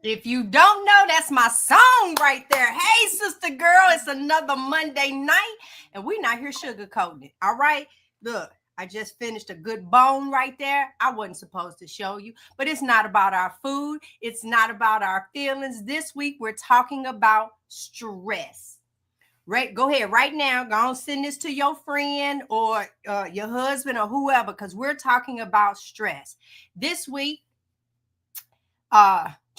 If you don't know, that's my song right there. Hey, sister girl, it's another Monday night, and we're not here sugarcoating it. All right, look, I just finished a good bone right there. I wasn't supposed to show you, but it's not about our food. It's not about our feelings. This week, we're talking about stress. Right, go ahead right now. Go on, send this to your friend or your husband or whoever, because we're talking about stress. This week,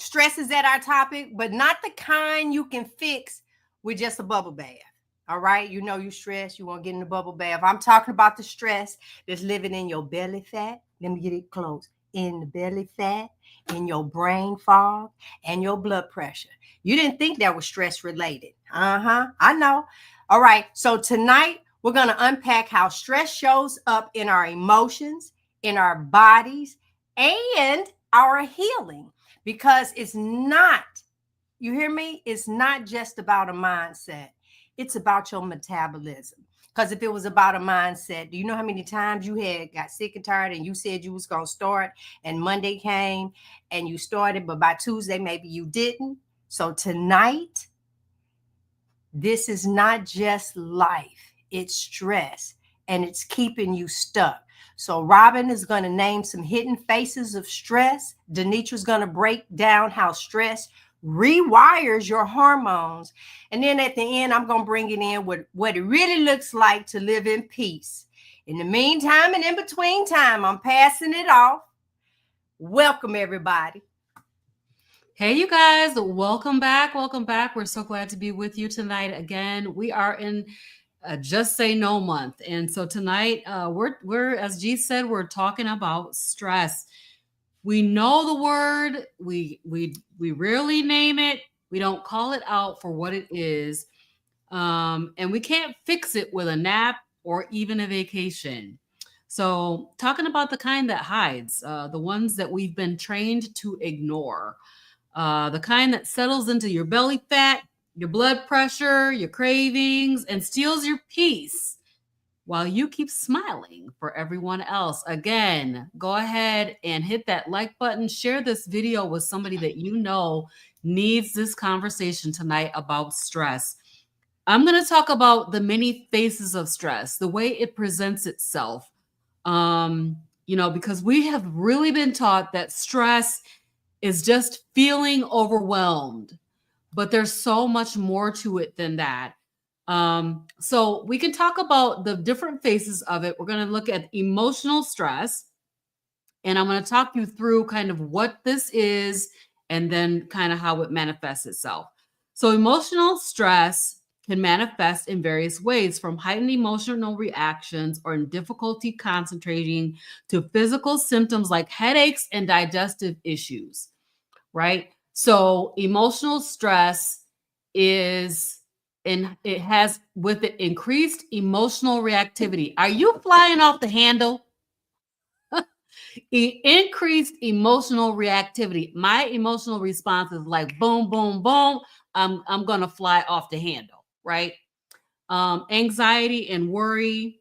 stress is at our topic, but not the kind you can fix with just a bubble bath. All right, you know you stress, you want to get in the bubble bath. I'm talking about the stress that's living in your belly fat. Let me get it close. In the belly fat, in your brain fog, and your blood pressure. You didn't think that was stress related. I know. All right, so tonight we're going to unpack how stress shows up in our emotions, in our bodies, and our healing. Because it's not, you hear me? It's not just about a mindset. It's about your metabolism. Because if it was about a mindset, do you know how many times you got sick and tired and you said you was going to start and Monday came and you started, but by Tuesday, maybe you didn't. So tonight, this is not just life. It's stress and it's keeping you stuck. So Robyn is going to name some hidden faces of stress. DeNitra is going to break down how stress rewires your hormones. And then at the end, I'm going to bring it in with what it really looks like to live in peace. In the meantime and in between time, I'm passing it off. Welcome, everybody. Hey, you guys. Welcome back. Welcome back. We're so glad to be with you tonight again. We are in Just Say No month. And so tonight, we're as G said, we're talking about stress. We know the word, we rarely name it, we don't call it out for what it is, and we can't fix it with a nap or even a vacation. So talking about the kind that hides, the ones that we've been trained to ignore, the kind that settles into your belly fat, your blood pressure, your cravings, and steals your peace while you keep smiling for everyone else. Again, go ahead and hit that like button. Share this video with somebody that you know needs this conversation tonight about stress. I'm going to talk about the many faces of stress, the way it presents itself. Because we have really been taught that stress is just feeling overwhelmed, but there's so much more to it than that. So we can talk about the different phases of it. We're going to look at emotional stress, and I'm going to talk you through kind of what this is and then kind of how it manifests itself. So emotional stress can manifest in various ways, from heightened emotional reactions or in difficulty concentrating to physical symptoms like headaches and digestive issues, right? So emotional stress it has with it increased emotional reactivity. Are you flying off the handle? Increased emotional reactivity. My emotional response is like boom, boom, boom. I'm gonna fly off the handle, right? Anxiety and worry,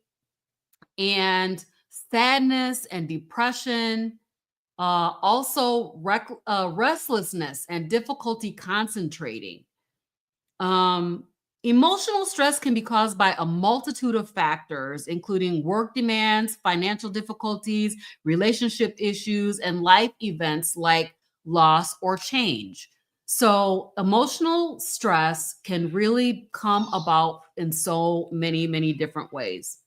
and sadness and depression. Also restlessness and difficulty concentrating. Emotional stress can be caused by a multitude of factors, including work demands, financial difficulties, relationship issues, and life events like loss or change. So emotional stress can really come about in so many, many different ways.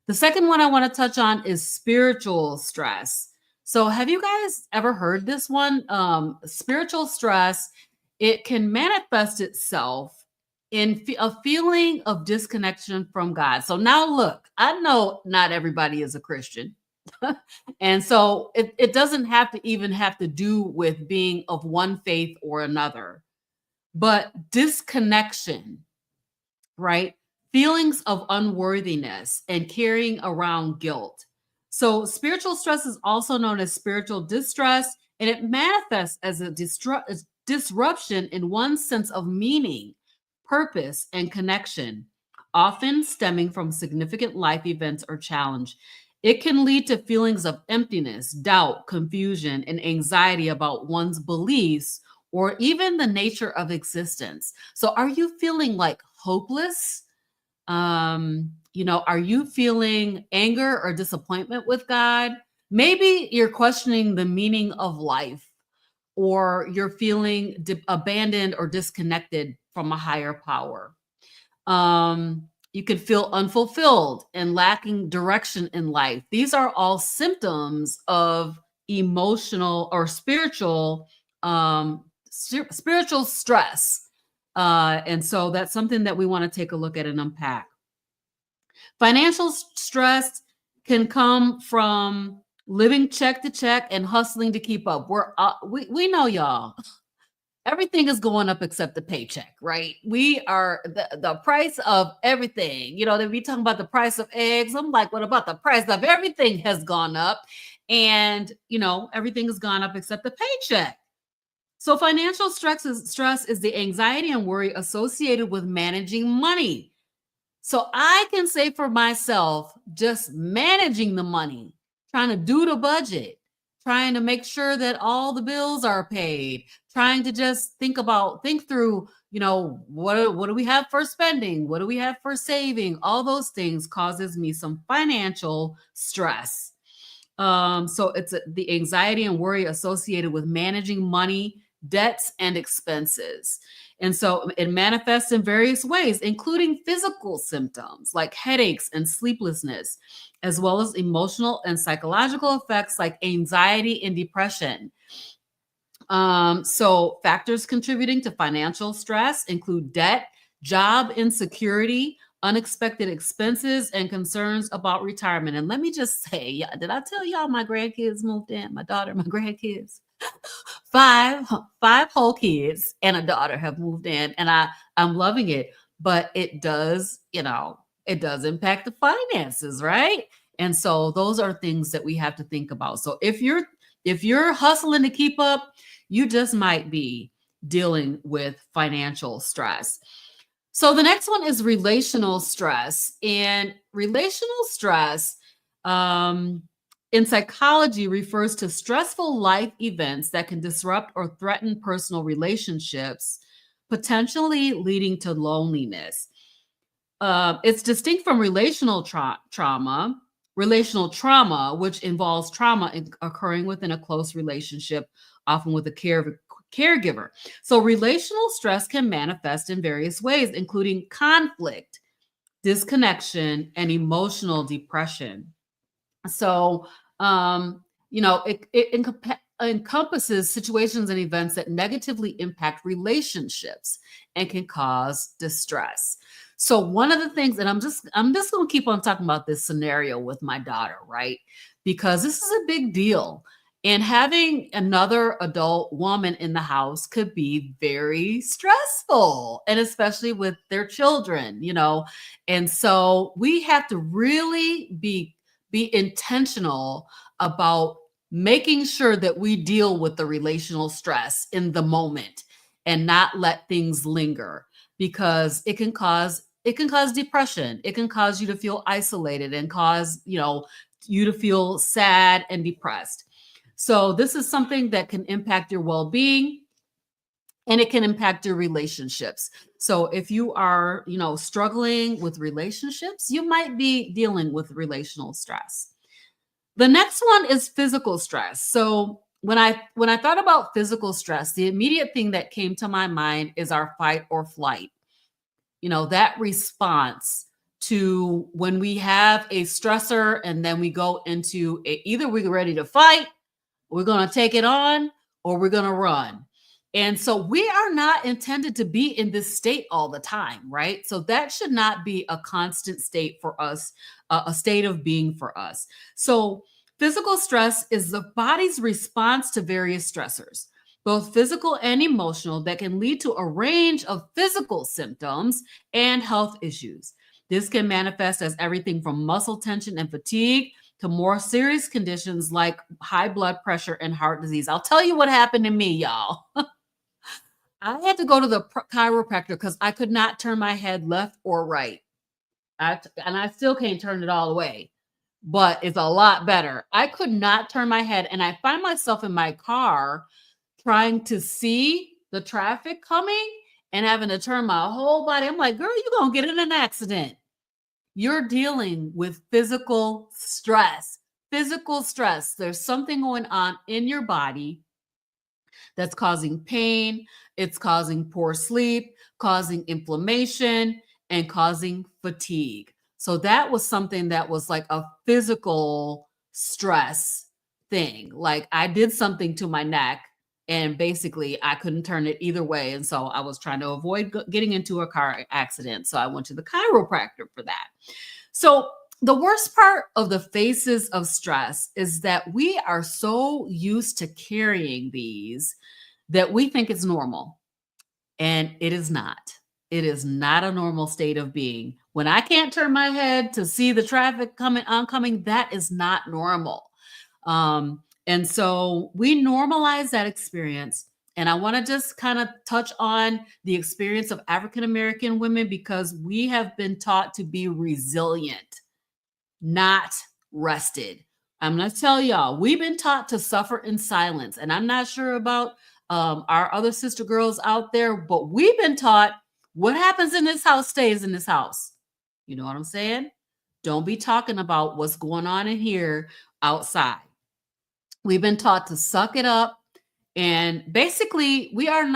The second one I want to touch on is spiritual stress. So have you guys ever heard this one? Spiritual stress, it can manifest itself in a feeling of disconnection from God. So now look, I know not everybody is a Christian. And so it doesn't have to do with being of one faith or another, but disconnection, right? Feelings of unworthiness and carrying around guilt. So spiritual stress is also known as spiritual distress, and it manifests as a disruption in one's sense of meaning, purpose, and connection, often stemming from significant life events or challenge. It can lead to feelings of emptiness, doubt, confusion, and anxiety about one's beliefs or even the nature of existence. So are you feeling like hopeless? Are you feeling anger or disappointment with God? Maybe you're questioning the meaning of life, or you're feeling abandoned or disconnected from a higher power. You could feel unfulfilled and lacking direction in life. These are all symptoms of emotional or spiritual stress. And so that's something that we want to take a look at and unpack. Financial stress can come from living check to check and hustling to keep up. We know, y'all, everything is going up except the paycheck, right? We are the price of everything. They be talking about the price of eggs. I'm like, what about the price of everything has gone up? And everything has gone up except the paycheck. So financial stress is the anxiety and worry associated with managing money. So I can say for myself, just managing the money, trying to do the budget, trying to make sure that all the bills are paid, trying to just think through, what do we have for spending? What do we have for saving? All those things causes me some financial stress. So it's the anxiety and worry associated with managing money, debts, and expenses. And so it manifests in various ways, including physical symptoms like headaches and sleeplessness, as well as emotional and psychological effects like anxiety and depression. So factors contributing to financial stress include debt, job insecurity, unexpected expenses, and concerns about retirement. And let me just say, did I tell y'all my grandkids moved in? My daughter, my grandkids. Five whole kids and a daughter have moved in, and I'm loving it. But it does impact the finances, right? And so those are things that we have to think about. So if you're hustling to keep up, you just might be dealing with financial stress. So the next one is relational stress. And relational stress in psychology refers to stressful life events that can disrupt or threaten personal relationships, potentially leading to loneliness. It's distinct from relational trauma, which involves trauma occurring within a close relationship, often with a caregiver. So relational stress can manifest in various ways, including conflict, disconnection, and emotional depression. So, it encompasses situations and events that negatively impact relationships and can cause distress. So one of the things, and I'm just going to keep on talking about this scenario with my daughter, right? Because this is a big deal. And having another adult woman in the house could be very stressful, and especially with their children, And so we have to really be intentional about making sure that we deal with the relational stress in the moment and not let things linger, because it can cause depression. It can cause you to feel isolated and cause, you to feel sad and depressed. So this is something that can impact your well-being, and it can impact your relationships. So if you are, struggling with relationships, you might be dealing with relational stress. The next one is physical stress. So when I thought about physical stress, the immediate thing that came to my mind is our fight or flight. That response to when we have a stressor and then we go into either we're ready to fight, we're going to take it on, or we're going to run. And so we are not intended to be in this state all the time, right? So that should not be a constant state for us, a state of being for us. So physical stress is the body's response to various stressors, both physical and emotional, that can lead to a range of physical symptoms and health issues. This can manifest as everything from muscle tension and fatigue to more serious conditions like high blood pressure and heart disease. I'll tell you what happened to me, y'all. I had to go to the chiropractor because I could not turn my head left or right. And I still can't turn it all the way, but it's a lot better. I could not turn my head, and I find myself in my car trying to see the traffic coming and having to turn my whole body. I'm like, girl, you're going to get in an accident. You're dealing with physical stress. Physical stress. There's something going on in your body that's causing pain. It's causing poor sleep, causing inflammation, and causing fatigue. So that was something that was like a physical stress thing. Like I did something to my neck and basically I couldn't turn it either way. And so I was trying to avoid getting into a car accident. So I went to the chiropractor for that. So the worst part of the faces of stress is that we are so used to carrying these that we think it's normal. And it is not. It is not a normal state of being. When I can't turn my head to see the traffic oncoming, that is not normal. And so we normalize that experience. And I want to just kind of touch on the experience of African American women because we have been taught to be resilient, not rested. I'm going to tell y'all, we've been taught to suffer in silence. And I'm not sure about our other sister girls out there, but we've been taught what happens in this house stays in this house. You know what I'm saying? Don't be talking about what's going on in here outside. We've been taught to suck it up. And basically, we have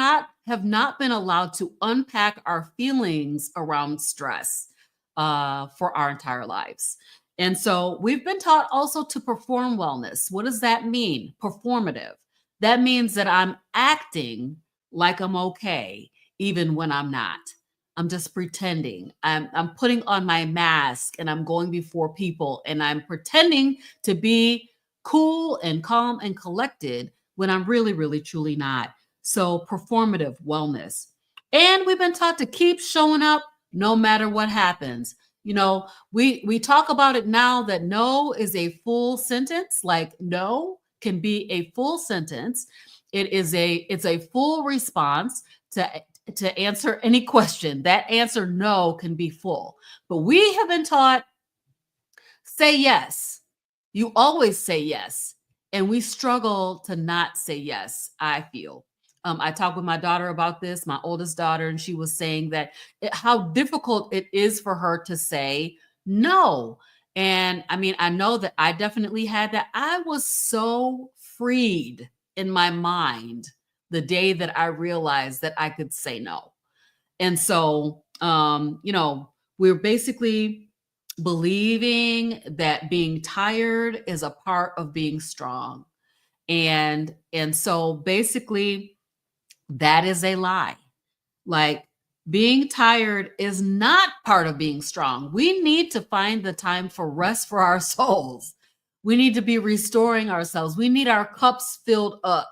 not been allowed to unpack our feelings around stress for our entire lives. And so we've been taught also to perform wellness. What does that mean? Performative. That means that I'm acting like I'm okay, even when I'm not. I'm just pretending. I'm putting on my mask and I'm going before people and I'm pretending to be cool and calm and collected when I'm really, really, truly not. So performative wellness. And we've been taught to keep showing up no matter what happens. You know, we talk about it now that no is a full sentence, like no can be a full sentence. It's a full response to answer any question. That answer no can be full. But we have been taught say yes. You always say yes. And we struggle to not say yes, I feel. I talked with my daughter about this, my oldest daughter, and she was saying that how difficult it is for her to say no. And I mean, I know that I definitely had that. I was so freed in my mind the day that I realized that I could say no. And so, we're basically believing that being tired is a part of being strong. And so basically that is a lie. Like being tired is not part of being strong. We need to find the time for rest for our souls. We need to be restoring ourselves. We need our cups filled up,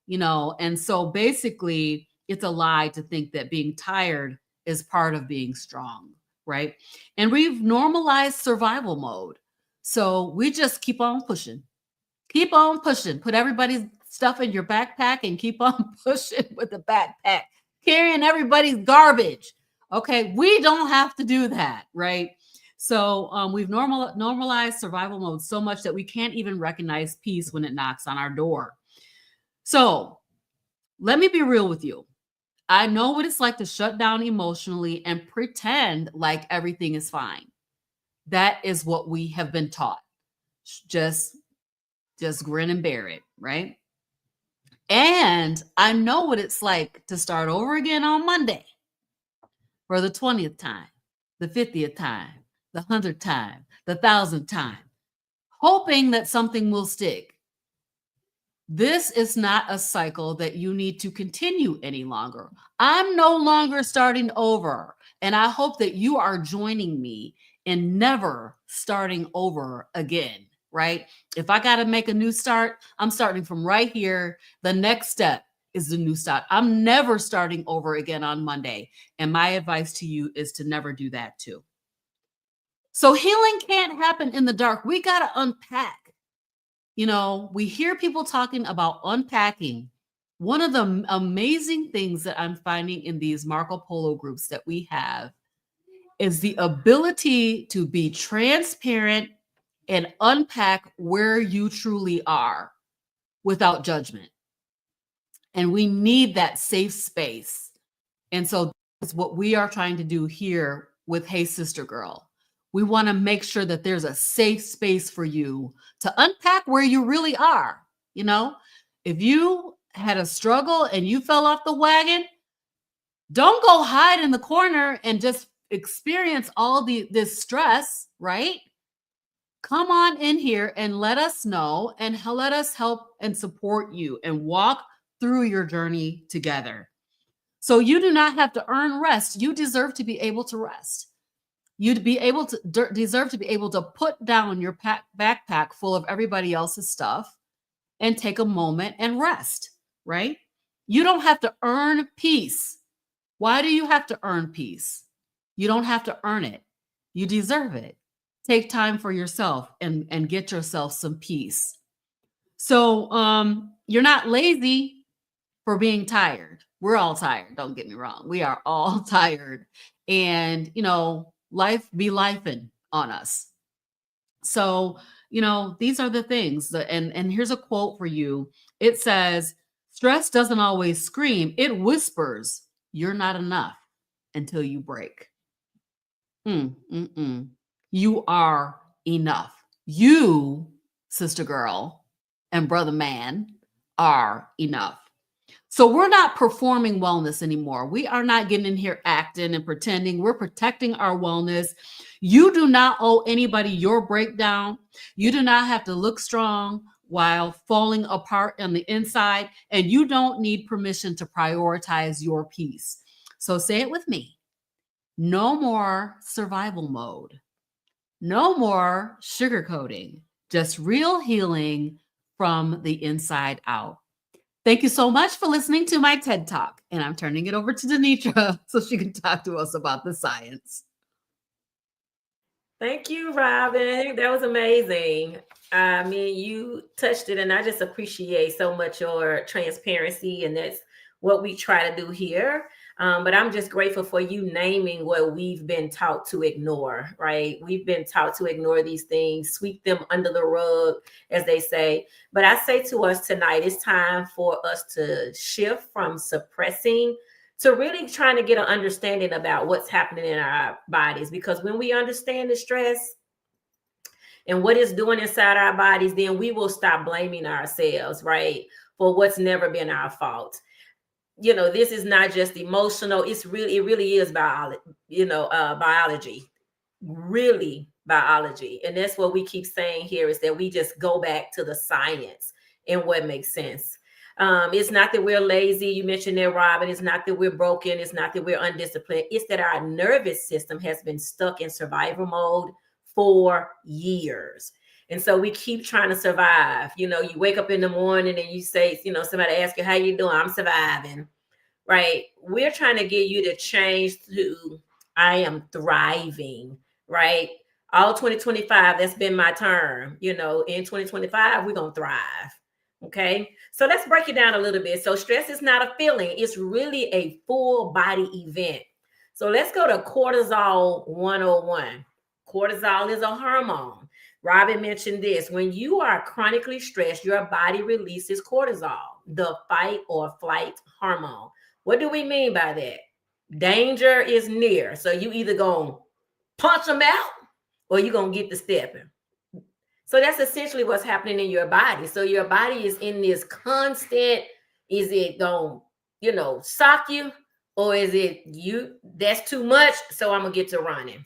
and so basically it's a lie to think that being tired is part of being strong, right? And we've normalized survival mode. So we just keep on pushing. Keep on pushing. Put everybody's stuff in your backpack and keep on pushing with the backpack, carrying everybody's garbage. Okay, we don't have to do that, right? So we've normalized survival mode so much that we can't even recognize peace when it knocks on our door. So let me be real with you. I know what it's like to shut down emotionally and pretend like everything is fine. That is what we have been taught. Just grin and bear it, right? And I know what it's like to start over again on Monday for the 20th time, the 50th time, the 100th time, the 1,000th time, hoping that something will stick. This is not a cycle that you need to continue any longer. I'm no longer starting over. And I hope that you are joining me in never starting over again, right? If I got to make a new start, I'm starting from right here. The next step is the new start. I'm never starting over again on Monday. And my advice to you is to never do that too. So healing can't happen in the dark. We got to unpack. We hear people talking about unpacking. One of the amazing things that I'm finding in these Marco Polo groups that we have is the ability to be transparent and unpack where you truly are without judgment. And we need that safe space. And so that's what we are trying to do here with Hey Sister Girl. We want to make sure that there's a safe space for you to unpack where you really are. You know, if you had a struggle and you fell off the wagon, don't go hide in the corner and just experience all this stress, right? Come on in here and let us know and let us help and support you and walk through your journey together. So you do not have to earn rest. You deserve to be able to rest. You'd be able to deserve to be able to put down your backpack full of everybody else's stuff and take a moment and rest, right? You don't have to earn peace. Why do you have to earn peace? You don't have to earn it. You deserve it. Take time for yourself and get yourself some peace. So you're not lazy for being tired. We're all tired. Don't get me wrong. We are all tired. And, you know, life be lifing on us. So, you know, these are the things. And here's a quote for you. It says, stress doesn't always scream. It whispers, you're not enough until you break. You are enough. You, sister girl and brother man, are enough. So we're not performing wellness anymore. We are not getting in here acting and pretending. We're protecting our wellness. You do not owe anybody your breakdown. You do not have to look strong while falling apart on the inside, and you don't need permission to prioritize your peace. So say it with me. No more survival mode. No more sugarcoating. Just real healing from the inside out. Thank you so much for listening to my TED Talk. And I'm turning it over to DeNitra so she can talk to us about the science. Thank you, Robyn. That was amazing. I mean, you touched it, and I just appreciate so much your transparency, and that's what we try to do here. But I'm just grateful for you naming what we've been taught to ignore, right? We've been taught to ignore these things, sweep them under the rug, as they say. But I say to us tonight, it's time for us to shift from suppressing to really trying to get an understanding about what's happening in our bodies. Because when we understand the stress and what it's doing inside our bodies, then we will stop blaming ourselves, right, for what's never been our fault. You know, this is not just emotional. It really is biology, biology, really biology. And that's what we keep saying here, is that we just go back to the science and what makes sense. It's not that we're lazy. You mentioned that, Robyn. It's not that we're broken. It's not that we're undisciplined. It's that our nervous system has been stuck in survival mode for years. And so we keep trying to survive. You know, you wake up in the morning and you say, you know, somebody asks you, how you doing? I'm surviving, right? We're trying to get you to change to, I am thriving, right? All 2025, that's been my term. You know, in 2025, we're going to thrive. Okay. So let's break it down a little bit. So stress is not a feeling. It's really a full body event. So let's go to cortisol 101. Cortisol is a hormone. Robyn mentioned this. When you are chronically stressed, your body releases cortisol, the fight or flight hormone. What do we mean by that? Danger is near. So you either going to punch them out or you're going to get the stepping. So that's essentially what's happening in your body. So your body is in this constant, is it going to, sock you, or is it that's too much, so I'm going to get to running.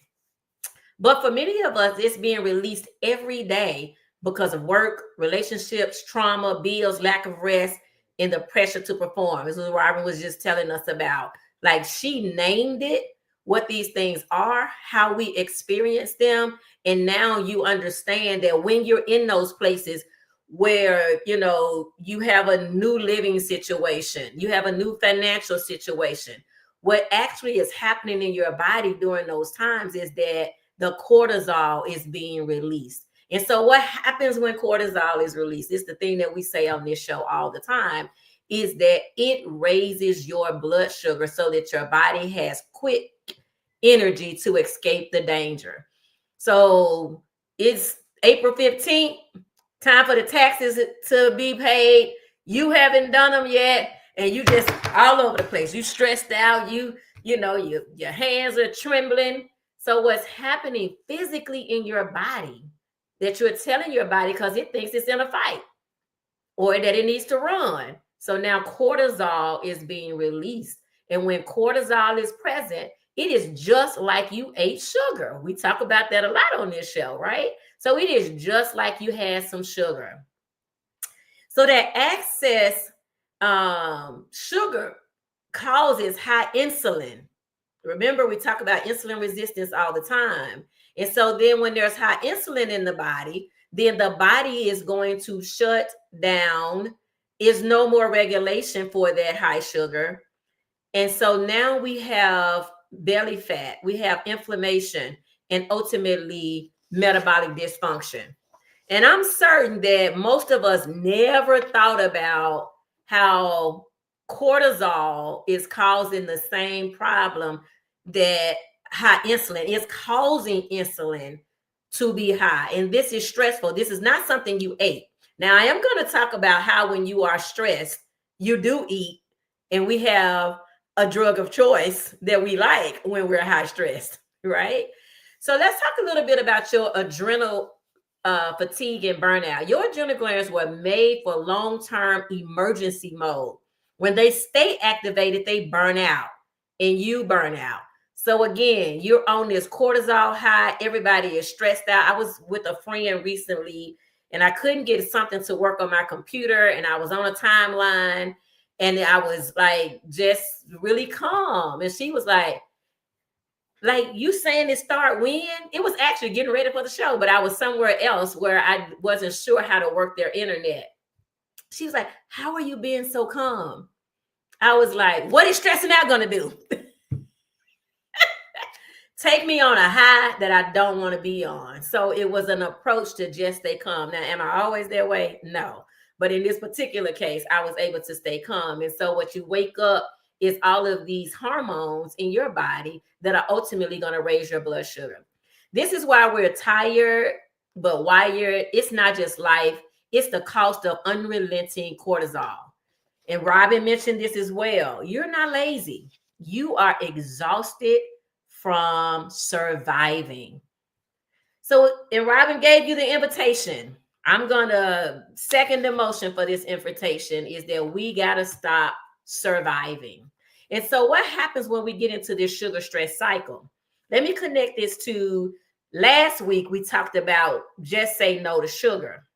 But for many of us, it's being released every day because of work, relationships, trauma, bills, lack of rest, and the pressure to perform. This is what Robyn was just telling us about. Like, she named it, what these things are, how we experience them. And now you understand that when you're in those places where, you have a new living situation, you have a new financial situation, what actually is happening in your body during those times is that the cortisol is being released. And so what happens when cortisol is released, it's the thing that we say on this show all the time, is that it raises your blood sugar so that your body has quick energy to escape the danger. So it's April 15th, time for the taxes to be paid. You haven't done them yet. and you just all over the place. You stressed out. You know, your hands are trembling. So what's happening physically in your body that you're telling your body because it thinks it's in a fight or that it needs to run. So now cortisol is being released. And when cortisol is present, it is just like you ate sugar. We talk about that a lot on this show, right? So it is just like you had some sugar. So that excess sugar causes high insulin. Remember, we talk about insulin resistance all the time. And so then when there's high insulin in the body, then the body is going to shut down. Is no more regulation for that high sugar. And so now we have belly fat, we have inflammation, and ultimately metabolic dysfunction. And I'm certain that most of us never thought about how cortisol is causing the same problem that high insulin is causing insulin to be high. And this is stressful. This is not something you ate. Now, I am going to talk about how when you are stressed, you do eat, and we have a drug of choice that we like when we're high stressed, right? So let's talk a little bit about your adrenal fatigue and burnout. Your adrenal glands were made for long-term emergency mode. When they stay activated, they burn out, and you burn out. So again, you're on this cortisol high. Everybody is stressed out. I was with a friend recently, and I couldn't get something to work on my computer, and I was on a timeline, and I was like just really calm. And she was like, you saying it start when? It was actually getting ready for the show, but I was somewhere else where I wasn't sure how to work their internet. She was like, how are you being so calm? I was like, what is stressing out going to do? Take me on a high that I don't want to be on. So it was an approach to just stay calm. Now, am I always that way? No. But in this particular case, I was able to stay calm. And so what you wake up is all of these hormones in your body that are ultimately going to raise your blood sugar. This is why we're tired, but wired. It's not just life. It's the cost of unrelenting cortisol. And Robyn mentioned this as well. You're not lazy. You are exhausted from surviving. So, and Robyn gave you the invitation. I'm going to second the motion for this invitation is that we got to stop surviving. And so what happens when we get into this sugar stress cycle? Let me connect this to last week. We talked about just say no to sugar.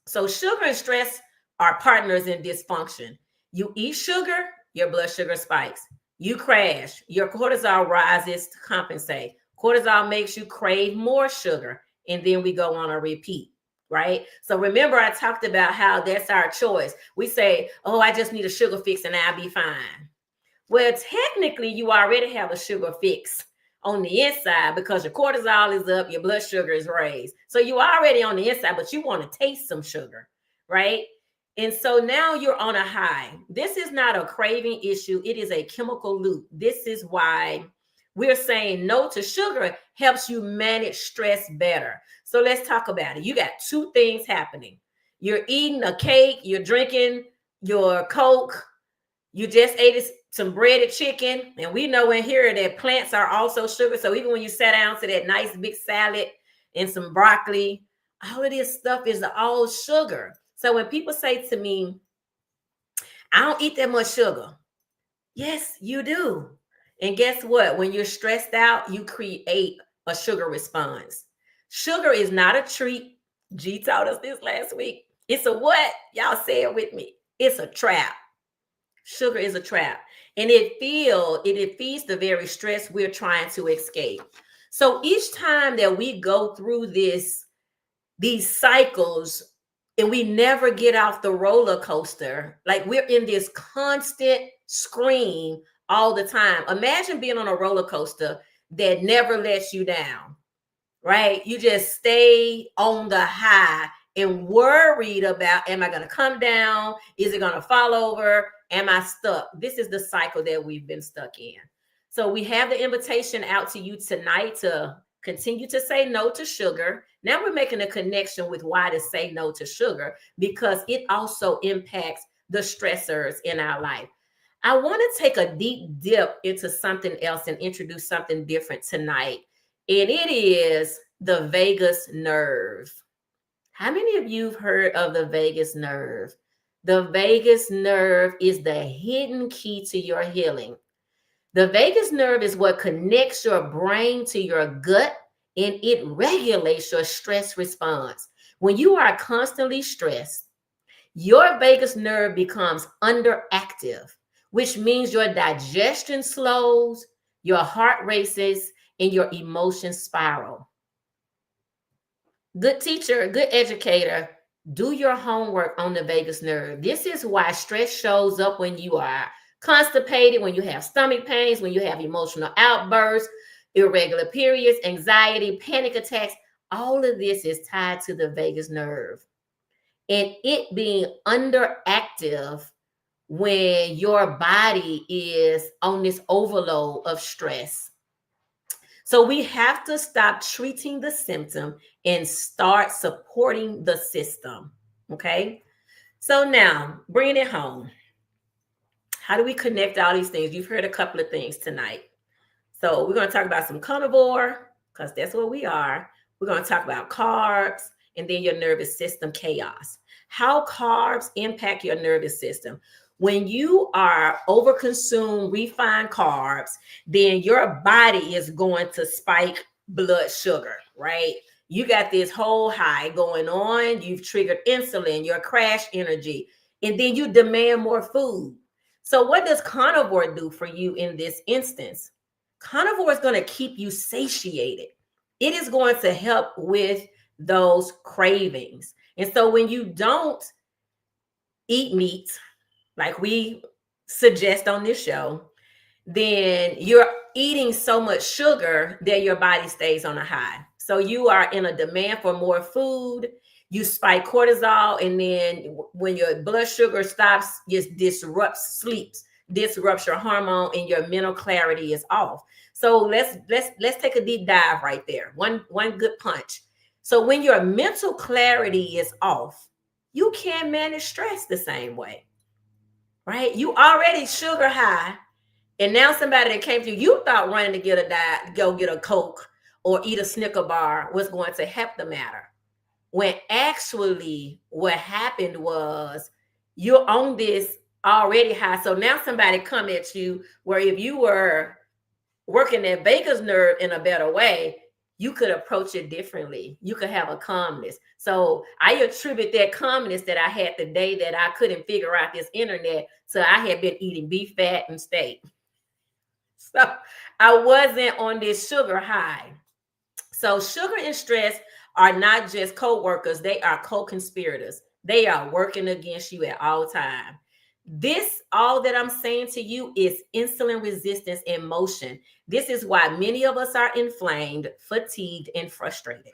So sugar and stress are partners in dysfunction. You eat sugar, your blood sugar spikes. You crash, your cortisol rises to compensate. Cortisol makes you crave more sugar, and then we go on a repeat, right? So remember, I talked about how that's our choice. We say, oh, I just need a sugar fix and I'll be fine. Well, technically, you already have a sugar fix on the inside because your cortisol is up, your blood sugar is raised. So you're already on the inside, but you want to taste some sugar, right? And so now you're on a high. This is not a craving issue. It is a chemical loop. This is why we're saying no to sugar helps you manage stress better. So let's talk about it. You got two things happening. You're eating a cake, you're drinking your Coke, you just ate some breaded chicken. And we know in here that plants are also sugar. So even when you sat down to that nice big salad and some broccoli, all of this stuff is all sugar. So when people say to me, I don't eat that much sugar. Yes, you do. And guess what? When you're stressed out, you create a sugar response. Sugar is not a treat. G taught us this last week. It's a what? Y'all say it with me. It's a trap. Sugar is a trap. And it feeds the very stress we're trying to escape. So each time that we go through these cycles, and we never get off the roller coaster, like we're in this constant scream all the time. Imagine being on a roller coaster that never lets you down, right? You just stay on the high and worried about, am I going to come down? Is it going to fall over? Am I stuck? This is the cycle that we've been stuck in. So we have the invitation out to you tonight to continue to say no to sugar. Now we're making a connection with why to say no to sugar, because it also impacts the stressors in our life. I want to take a deep dip into something else and introduce something different tonight. And it is the vagus nerve. How many of you have heard of the vagus nerve? The vagus nerve is the hidden key to your healing. The vagus nerve is what connects your brain to your gut, and it regulates your stress response. When you are constantly stressed, your vagus nerve becomes underactive, which means your digestion slows, your heart races, and your emotions spiral. Good teacher, good educator, do your homework on the vagus nerve. This is why stress shows up when you are constipated, when you have stomach pains, when you have emotional outbursts, irregular periods, anxiety, panic attacks. All of this is tied to the vagus nerve. And it being underactive when your body is on this overload of stress. So we have to stop treating the symptom and start supporting the system. Okay. So now bringing it home. How do we connect all these things? You've heard a couple of things tonight. So we're going to talk about some carnivore, because that's what we are. We're going to talk about carbs, and then your nervous system chaos. How carbs impact your nervous system. When you are overconsume refined carbs, then your body is going to spike blood sugar, right? You got this whole high going on. You've triggered insulin, your crash energy, and then you demand more food. So what does carnivore do for you in this instance? Carnivore is going to keep you satiated. It is going to help with those cravings. And so when you don't eat meat, like we suggest on this show, then you're eating so much sugar that your body stays on a high. So you are in a demand for more food. You spike cortisol, and then when your blood sugar stops, it disrupts sleep, disrupts your hormone, and your mental clarity is off. So let's take a deep dive right there. One good punch. So when your mental clarity is off, you can't manage stress the same way, right? You already sugar high, and now somebody that came to you, you thought running to get a diet, go get a Coke or eat a Snicker bar was going to help the matter. When actually what happened was you're on this already high. So now somebody come at you where if you were working that vagus nerve in a better way, you could approach it differently. You could have a calmness. So I attribute that calmness that I had the day that I couldn't figure out this internet. So I had been eating beef fat and steak. So I wasn't on this sugar high. So sugar and stress are not just co-workers, they are co-conspirators. They are working against you at all times. This, all that I'm saying to you, is insulin resistance in motion. This is why many of us are inflamed, fatigued, and frustrated.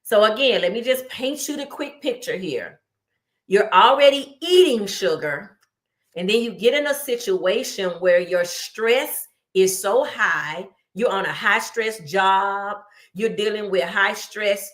So again, let me just paint you the quick picture here. You're already eating sugar, and then you get in a situation where your stress is so high. You're on a high stress job. You're dealing with high stress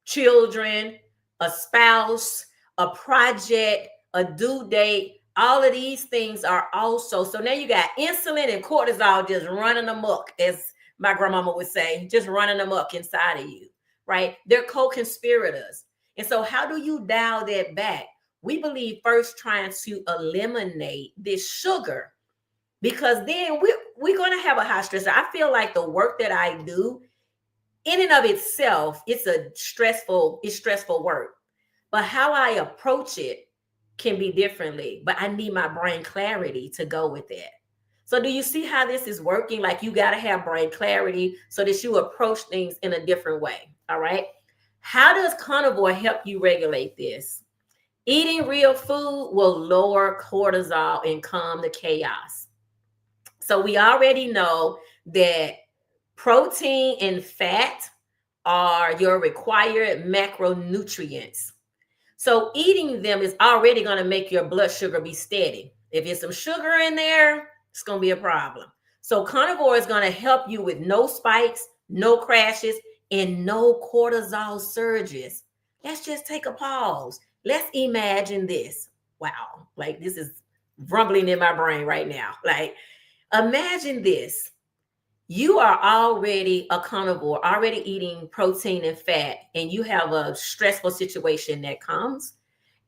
children, a spouse, a project, a due date. All of these things are also, so now you got insulin and cortisol just running amok, as my grandmama would say, just running amok inside of you, right? They're co-conspirators. And so how do you dial that back? We believe first trying to eliminate this sugar, because then we're going to have a high stress. I feel like the work that I do in and of itself, it's stressful work. But how I approach it can be differently. But I need my brain clarity to go with it. So do you see how this is working? Like, you got to have brain clarity so that you approach things in a different way. All right. How does carnivore help you regulate this? Eating real food will lower cortisol and calm the chaos. So we already know that protein and fat are your required macronutrients. So eating them is already going to make your blood sugar be steady. If there's some sugar in there, it's going to be a problem. So carnivore is going to help you with no spikes, no crashes, and no cortisol surges. Let's just take a pause. Let's imagine this. wow, like this is rumbling in my brain right now. Like, imagine this. You are already accountable, already eating protein and fat, and you have a stressful situation that comes.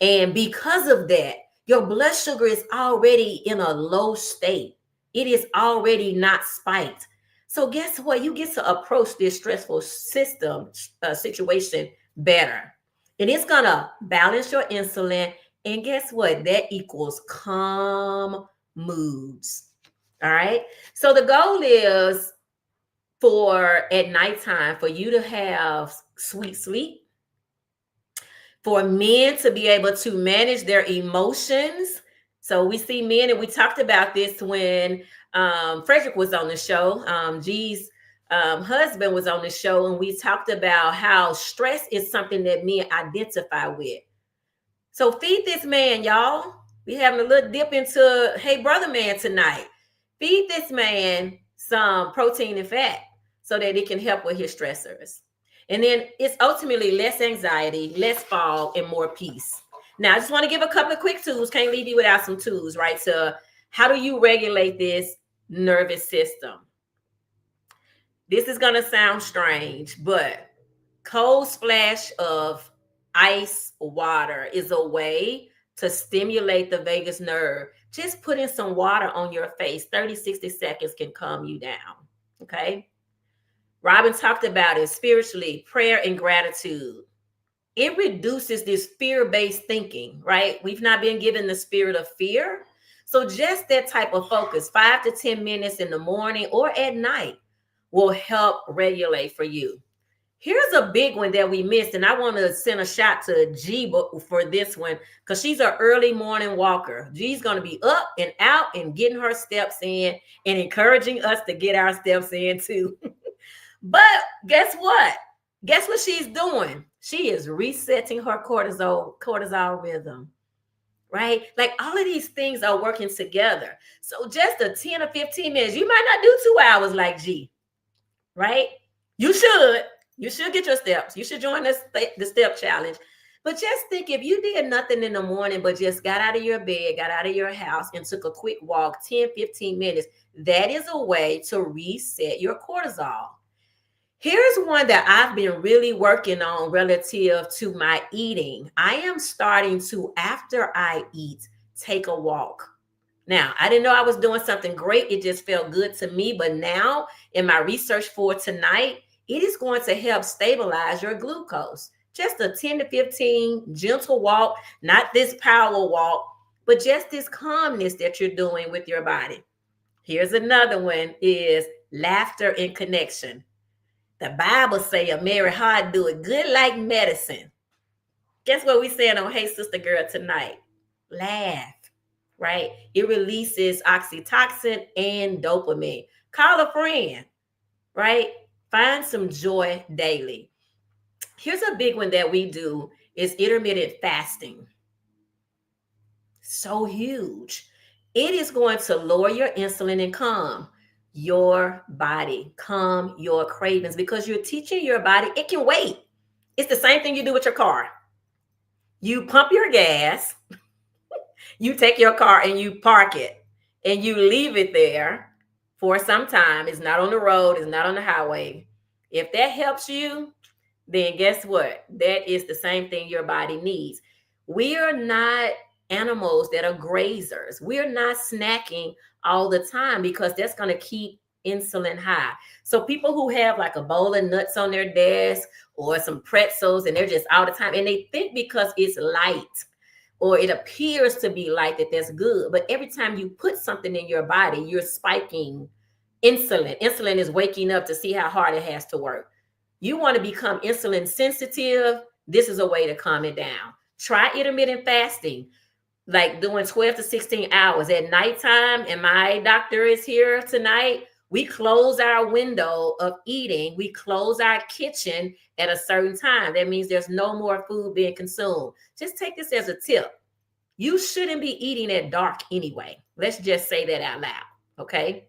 And because of that, your blood sugar is already in a low state. It is already not spiked. So guess what? You get to approach this stressful situation better. And it's going to balance your insulin. And guess what? That equals calm moods. All right. So the goal is for at nighttime for you to have sweet sleep, for men to be able to manage their emotions. So we see men, and we talked about this when Frederick was on the show. G's husband was on the show, and we talked about how stress is something that men identify with. So feed this man, y'all. We having a little dip into, hey, brother man tonight. Feed this man some protein and fat so that it can help with his stressors. And then it's ultimately less anxiety, less fog, and more peace. Now, I just want to give a couple of quick tools. Can't leave you without some tools, right? So how do you regulate this nervous system? This is going to sound strange, but cold splash of ice water is a way to stimulate the vagus nerve. Just putting some water on your face, 30, 60 seconds can calm you down, okay? Robyn talked about it spiritually, prayer and gratitude. It reduces this fear-based thinking, right? We've not been given the spirit of fear. So just that type of focus, 5 to 10 minutes in the morning or at night will help regulate for you. Here's a big one that we missed, and I want to send a shout to G for this one because she's an early morning walker. G's going to be up and out and getting her steps in and encouraging us to get our steps in too. But guess what? Guess what she's doing? She is resetting her cortisol rhythm, right? Like all of these things are working together. So just a 10 or 15 minutes, you might not do 2 hours like G, right? You should get your steps. You should join the step challenge. But just think, if you did nothing in the morning, but just got out of your bed, got out of your house and took a quick walk, 10, 15 minutes, that is a way to reset your cortisol. Here's one that I've been really working on relative to my eating. I am starting to, after I eat, take a walk. Now, I didn't know I was doing something great. It just felt good to me. But now in my research for tonight, it is going to help stabilize your glucose. Just a 10 to 15 gentle walk, not this power walk, but just this calmness that you're doing with your body. Here's another one is laughter and connection. The Bible say a merry heart do it good like medicine. Guess what we saying on Hey Sister Girl tonight? Laugh, right? It releases oxytocin and dopamine. Call a friend, right? Find some joy daily. Here's a big one that we do is intermittent fasting. So huge. It is going to lower your insulin and calm your body, calm your cravings, because you're teaching your body it can wait. It's the same thing you do with your car. You pump your gas, you take your car and you park it and you leave it there for some time. It's not on the road, it's not on the highway. If that helps you, then guess what? That is the same thing your body needs. We are not animals that are grazers. We're not snacking all the time because that's going to keep insulin high. So people who have like a bowl of nuts on their desk or some pretzels and they're just all the time, and they think because it's light or it appears to be light that that's good. But every time you put something in your body, you're spiking insulin. Insulin is waking up to see how hard it has to work. You want to become insulin sensitive. This is a way to calm it down. Try intermittent fasting, like doing 12 to 16 hours at nighttime. And my doctor is here tonight. We close our window of eating. We close our kitchen at a certain time. That means there's no more food being consumed. Just take this as a tip. You shouldn't be eating at dark anyway. Let's just say that out loud. Okay.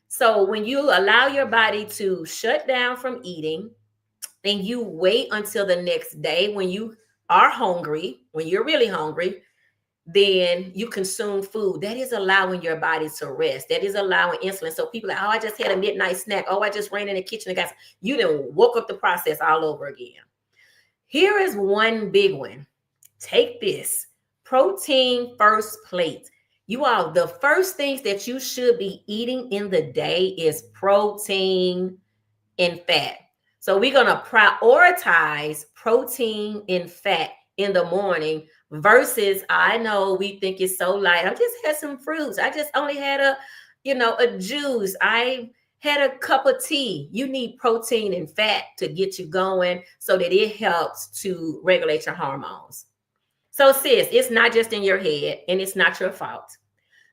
So when you allow your body to shut down from eating and you wait until the next day when you are hungry, when you're really hungry, then you consume food. That is allowing your body to rest. That is allowing insulin. So people are like, oh, I just had a midnight snack. Oh, I just ran in the kitchen and got, you done woke up the process all over again. Here is one big one. Take this. Protein first plate. You all, the first things that you should be eating in the day is protein and fat. So we're going to prioritize protein and fat in the morning versus, I know we think it's so light. I just had some fruits. I just only had a juice. I had a cup of tea. You need protein and fat to get you going so that it helps to regulate your hormones. So sis, it's not just in your head and it's not your fault.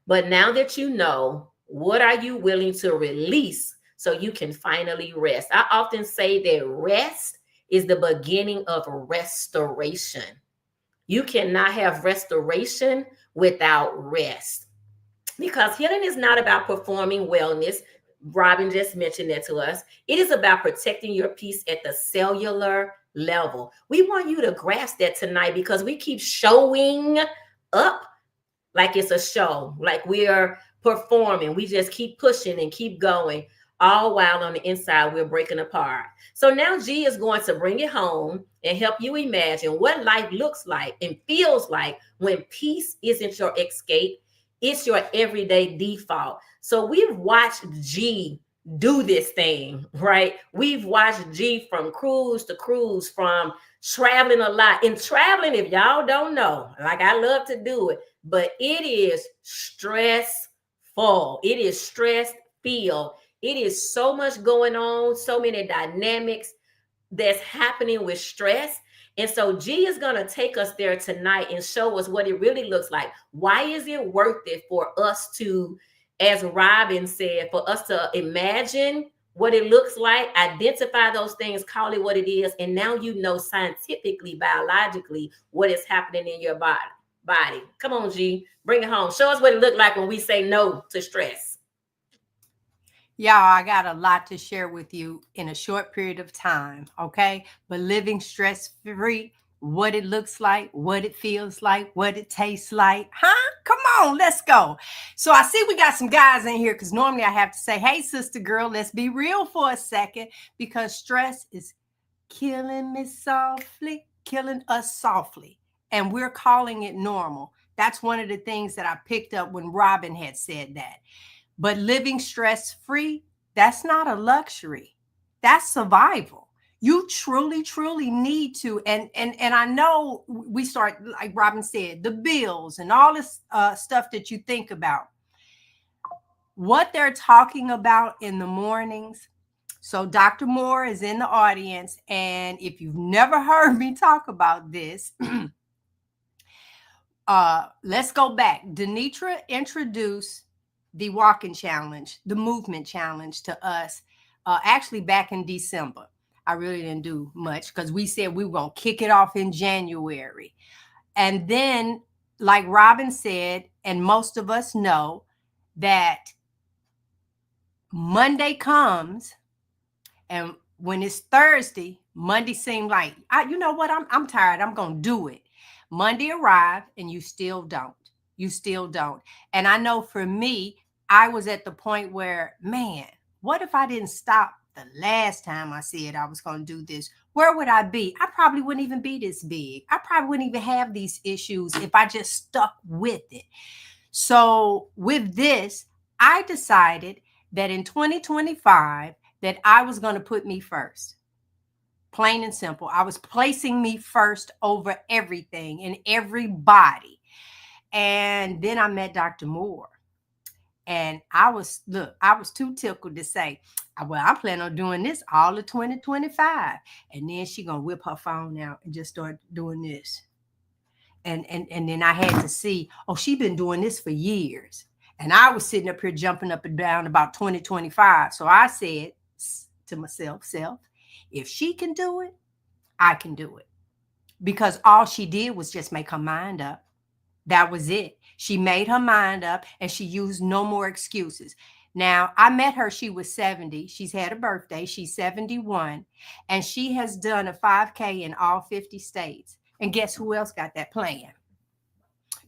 But now that you know, what are you willing to release so you can finally rest? I often say that rest is the beginning of restoration. You cannot have restoration without rest, because healing is not about performing wellness. Robyn just mentioned that to us. It is about protecting your peace at the cellular level. We want you to grasp that tonight, because we keep showing up like it's a show, like we're performing. We just keep pushing and keep going, all while on the inside we're breaking apart. So now G is going to bring it home and help you imagine what life looks like and feels like when peace isn't your escape, it's your everyday default. So we've watched G do this thing, right? We've watched G from cruise to cruise, from traveling a lot. And traveling, if y'all don't know, like I love to do it, but it is stressful. It is stress-filled. It is so much going on, so many dynamics that's happening with stress. And so G is going to take us there tonight and show us what it really looks like. Why is it worth it for us to, as Robyn said, for us to imagine what it looks like, identify those things, call it what it is, and now you know scientifically, biologically, what is happening in your body. Come on, G, bring it home. Show us what it looked like when we say no to stress. Y'all, I got a lot to share with you in a short period of time, okay? But living stress-free, what it looks like, what it feels like, what it tastes like. Huh? Come on, let's go. So I see we got some guys in here, because normally I have to say, hey, sister girl, let's be real for a second, because stress is killing me softly, killing us softly. And we're calling it normal. That's one of the things that I picked up when Robyn had said that. But living stress-free, that's not a luxury. That's survival. You truly, truly need to. And I know we start, like Robyn said, the bills and all this stuff that you think about. What they're talking about in the mornings. So Dr. Moore is in the audience. And if you've never heard me talk about this, let's go back. DeNitra introduced the walking challenge, the movement challenge to us, actually back in December. I really didn't do much because we said we were going to kick it off in January. And then, like Robyn said, and most of us know, that Monday comes, and when it's Thursday, Monday seemed like, you know what, I'm tired, I'm going to do it. Monday arrived and you still don't. You still don't. And I know for me, I was at the point where, man, what if I didn't stop the last time I said I was going to do this? Where would I be? I probably wouldn't even be this big. I probably wouldn't even have these issues if I just stuck with it. So with this, I decided that in 2025, that I was going to put me first. Plain and simple. I was placing me first over everything and everybody. And then I met Dr. Moore. And I was too tickled to say, well, I'm planning on doing this all of 2025. And then she gonna whip her phone out and just start doing this. And then I had to see, oh, she been doing this for years. And I was sitting up here jumping up and down about 2025. So I said to myself, if she can do it, I can do it. Because all she did was just make her mind up. That was it. She made her mind up and she used no more excuses. Now, I met her, she was 70. She's had a birthday. She's 71. And she has done a 5K in all 50 states. And guess who else got that plan?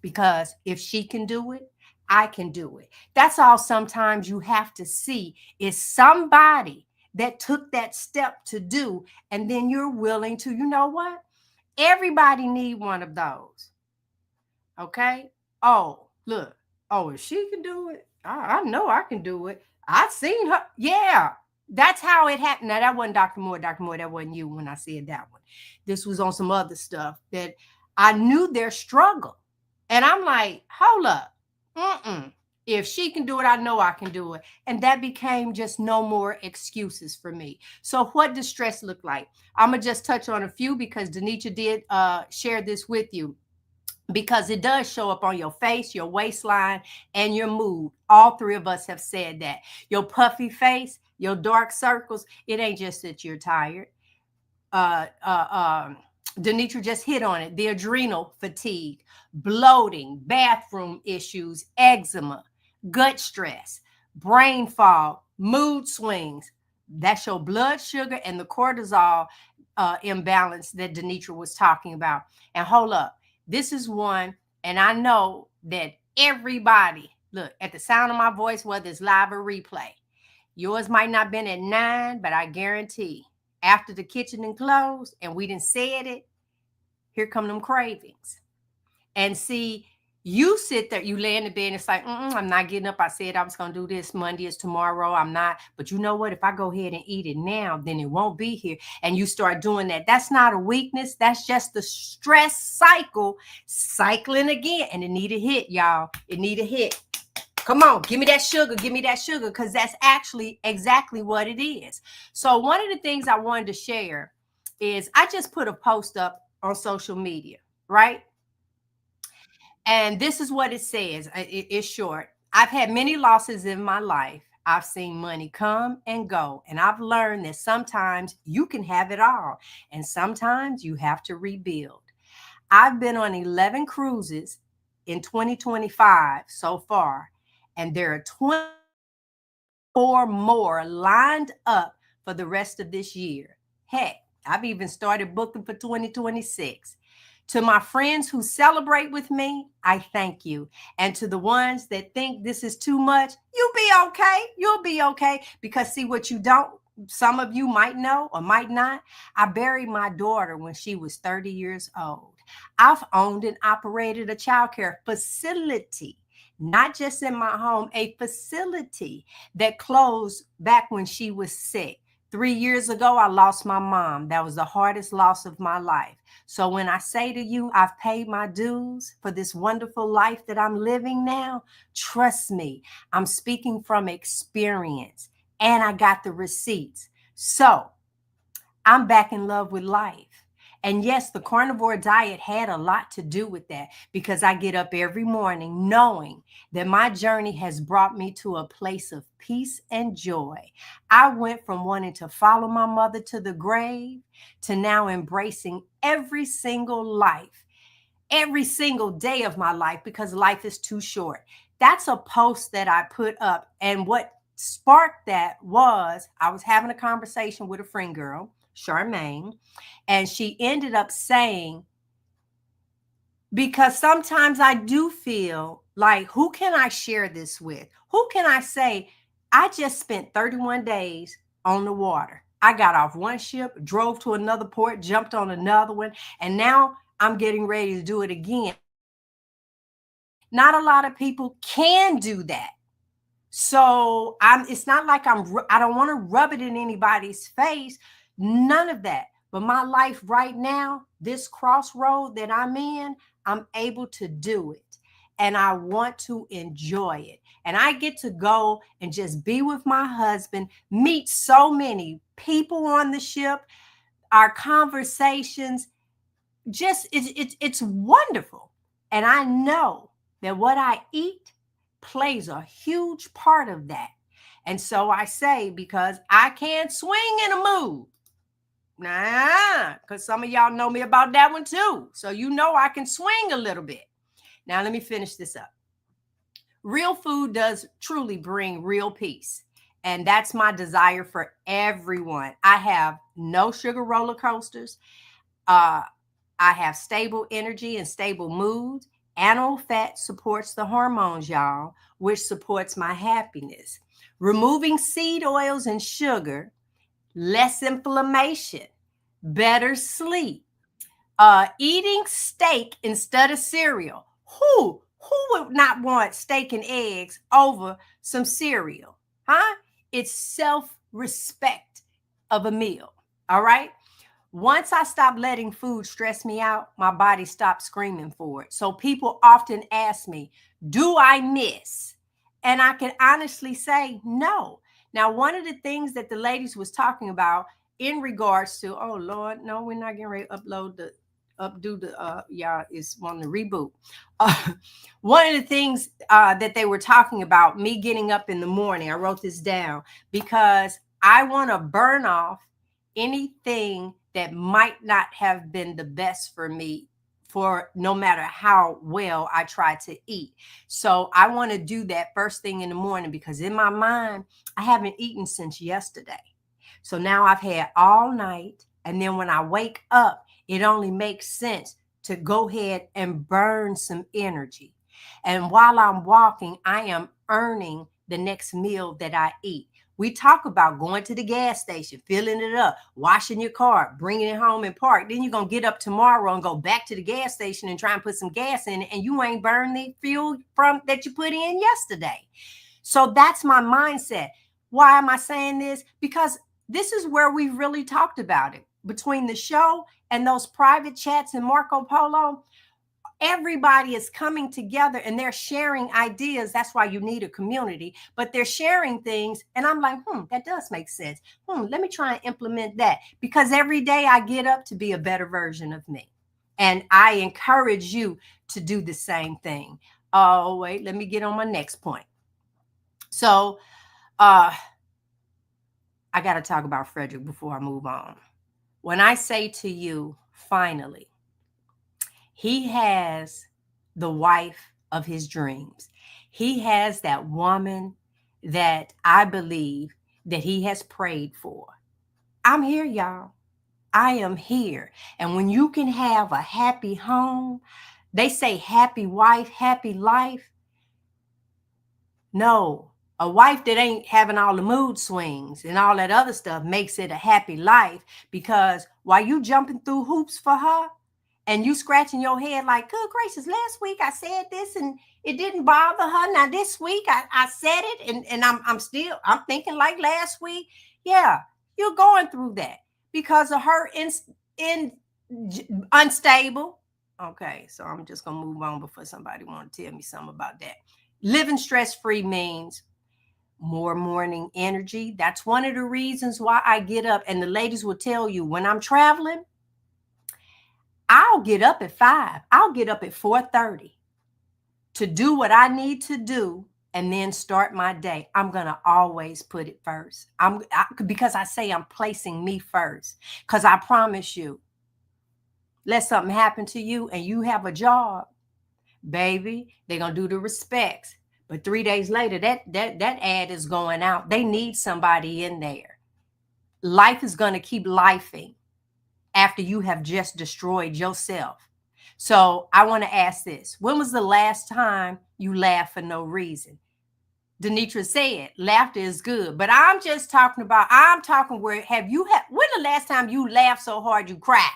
Because if she can do it, I can do it. That's all sometimes you have to see is somebody that took that step to do, and then you're willing to, you know what? Everybody need one of those. Okay. Oh, look. Oh, if she can do it, I know I can do it. I seen her. Yeah. That's how it happened. Now, that wasn't Dr. Moore. Dr. Moore, that wasn't you when I said that one. This was on some other stuff that I knew their struggle. And I'm like, hold up. If she can do it, I know I can do it. And that became just no more excuses for me. So what does stress look like? I'm going to just touch on a few because DeNitra did share this with you. Because it does show up on your face, your waistline, and your mood. All three of us have said that. Your puffy face, your dark circles, it ain't just that you're tired. DeNitra just hit on it. The adrenal fatigue, bloating, bathroom issues, eczema, gut stress, brain fog, mood swings. That's your blood sugar and the cortisol imbalance that DeNitra was talking about. And hold up. This is one, and I know that everybody, look, at the sound of my voice, whether it's live or replay, yours might not have been at 9, but I guarantee after the kitchen and closed and we done said it, here come them cravings. And see, you sit there, you lay in the bed and it's like, I'm not getting up. I said I was going to do this. Monday is tomorrow. I'm not. But you know what? If I go ahead and eat it now, then it won't be here. And you start doing that. That's not a weakness. That's just the stress cycle cycling again. And it need a hit, y'all. It need a hit. Come on, give me that sugar. Give me that sugar. Because that's actually exactly what it is. So one of the things I wanted to share is I just put a post up on social media, right? And this is what it says. It's short. I've had many losses in my life. I've seen money come and go. And I've learned that sometimes you can have it all. And sometimes you have to rebuild. I've been on 11 cruises in 2025 so far. And there are 24 more lined up for the rest of this year. Heck, I've even started booking for 2026. To my friends who celebrate with me, I thank you. And to the ones that think this is too much, you'll be okay. You'll be okay. Because see what you don't, some of you might know or might not. I buried my daughter when she was 30 years old. I've owned and operated a childcare facility, not just in my home, a facility that closed back when she was sick. 3 years ago, I lost my mom. That was the hardest loss of my life. So when I say to you, I've paid my dues for this wonderful life that I'm living now, trust me, I'm speaking from experience and I got the receipts. So I'm back in love with life. And yes, the carnivore diet had a lot to do with that because I get up every morning knowing that my journey has brought me to a place of peace and joy. I went from wanting to follow my mother to the grave to now embracing every single life, every single day of my life because life is too short. That's a post that I put up. And what sparked that was I was having a conversation with a friend girl, Charmaine, and she ended up saying, because sometimes I do feel like, who can I share this with? Who can I say, I just spent 31 days on the water. I got off one ship, drove to another port, jumped on another one, and now I'm getting ready to do it again. Not a lot of people can do that. So it's not like I don't want to rub it in anybody's face. None of that. But my life right now, this crossroad that I'm in, I'm able to do it. And I want to enjoy it. And I get to go and just be with my husband, meet so many people on the ship. Our conversations, just it's wonderful. And I know that what I eat plays a huge part of that. And so I say, because I can't swing in a mood. Nah, because some of y'all know me about that one too. So you know I can swing a little bit. Now let me finish this up. Real food does truly bring real peace. And that's my desire for everyone. I have no sugar roller coasters. I have stable energy and stable mood. Animal fat supports the hormones, y'all, which supports my happiness. Removing seed oils and sugar, less inflammation, better sleep. Eating steak instead of cereal. Who would not want steak and eggs over some cereal? Huh? It's self-respect of a meal. All right. Once I stopped letting food stress me out, my body stopped screaming for it. So people often ask me, do I miss? And I can honestly say no. Now, one of the things that the ladies was talking about in regards to, oh Lord, no, we're not getting ready to upload the y'all is wanting to reboot. One of the things that they were talking about, me getting up in the morning, I wrote this down because I want to burn off anything that might not have been the best for me, for no matter how well I try to eat. So I want to do that first thing in the morning because in my mind, I haven't eaten since yesterday. So now I've had all night. And then when I wake up, it only makes sense to go ahead and burn some energy. And while I'm walking, I am earning the next meal that I eat. We talk about going to the gas station, filling it up, washing your car, bringing it home and park. Then you're going to get up tomorrow and go back to the gas station and try and put some gas in it. And you ain't burned the fuel from that you put in yesterday. So that's my mindset. Why am I saying this? Because this is where we really talked about it. Between the show and those private chats in Marco Polo, everybody is coming together and they're sharing ideas. That's why you need a community, but they're sharing things. And I'm like, that does make sense. Let me try and implement that because every day I get up to be a better version of me. And I encourage you to do the same thing. Oh, wait, let me get on my next point. So I got to talk about Frederick before I move on. When I say to you, finally, he has the wife of his dreams. He has that woman that I believe that he has prayed for. I'm here, y'all. I am here. And when you can have a happy home, they say happy wife, happy life. No, a wife that ain't having all the mood swings and all that other stuff makes it a happy life because while you jumping through hoops for her and you scratching your head like, good gracious, last week I said this and it didn't bother her. Now this week I said it and I'm thinking like last week. Yeah, you're going through that because of her unstable. Okay, so I'm just going to move on before somebody want to tell me something about that. Living stress-free means more morning energy. That's one of the reasons why I get up. And the ladies will tell you when I'm traveling, I'll get up at 5. I'll get up at 4:30 to do what I need to do and then start my day. I'm going to always put it first. Because I say I'm placing me first. Because I promise you, let something happen to you and you have a job, baby, they're going to do the respects. But 3 days later, that ad is going out. They need somebody in there. Life is going to keep lifing after you have just destroyed yourself. So I want to ask this. When was the last time you laughed for no reason? DeNitra said, laughter is good. But I'm talking where when the last time you laughed so hard you cried?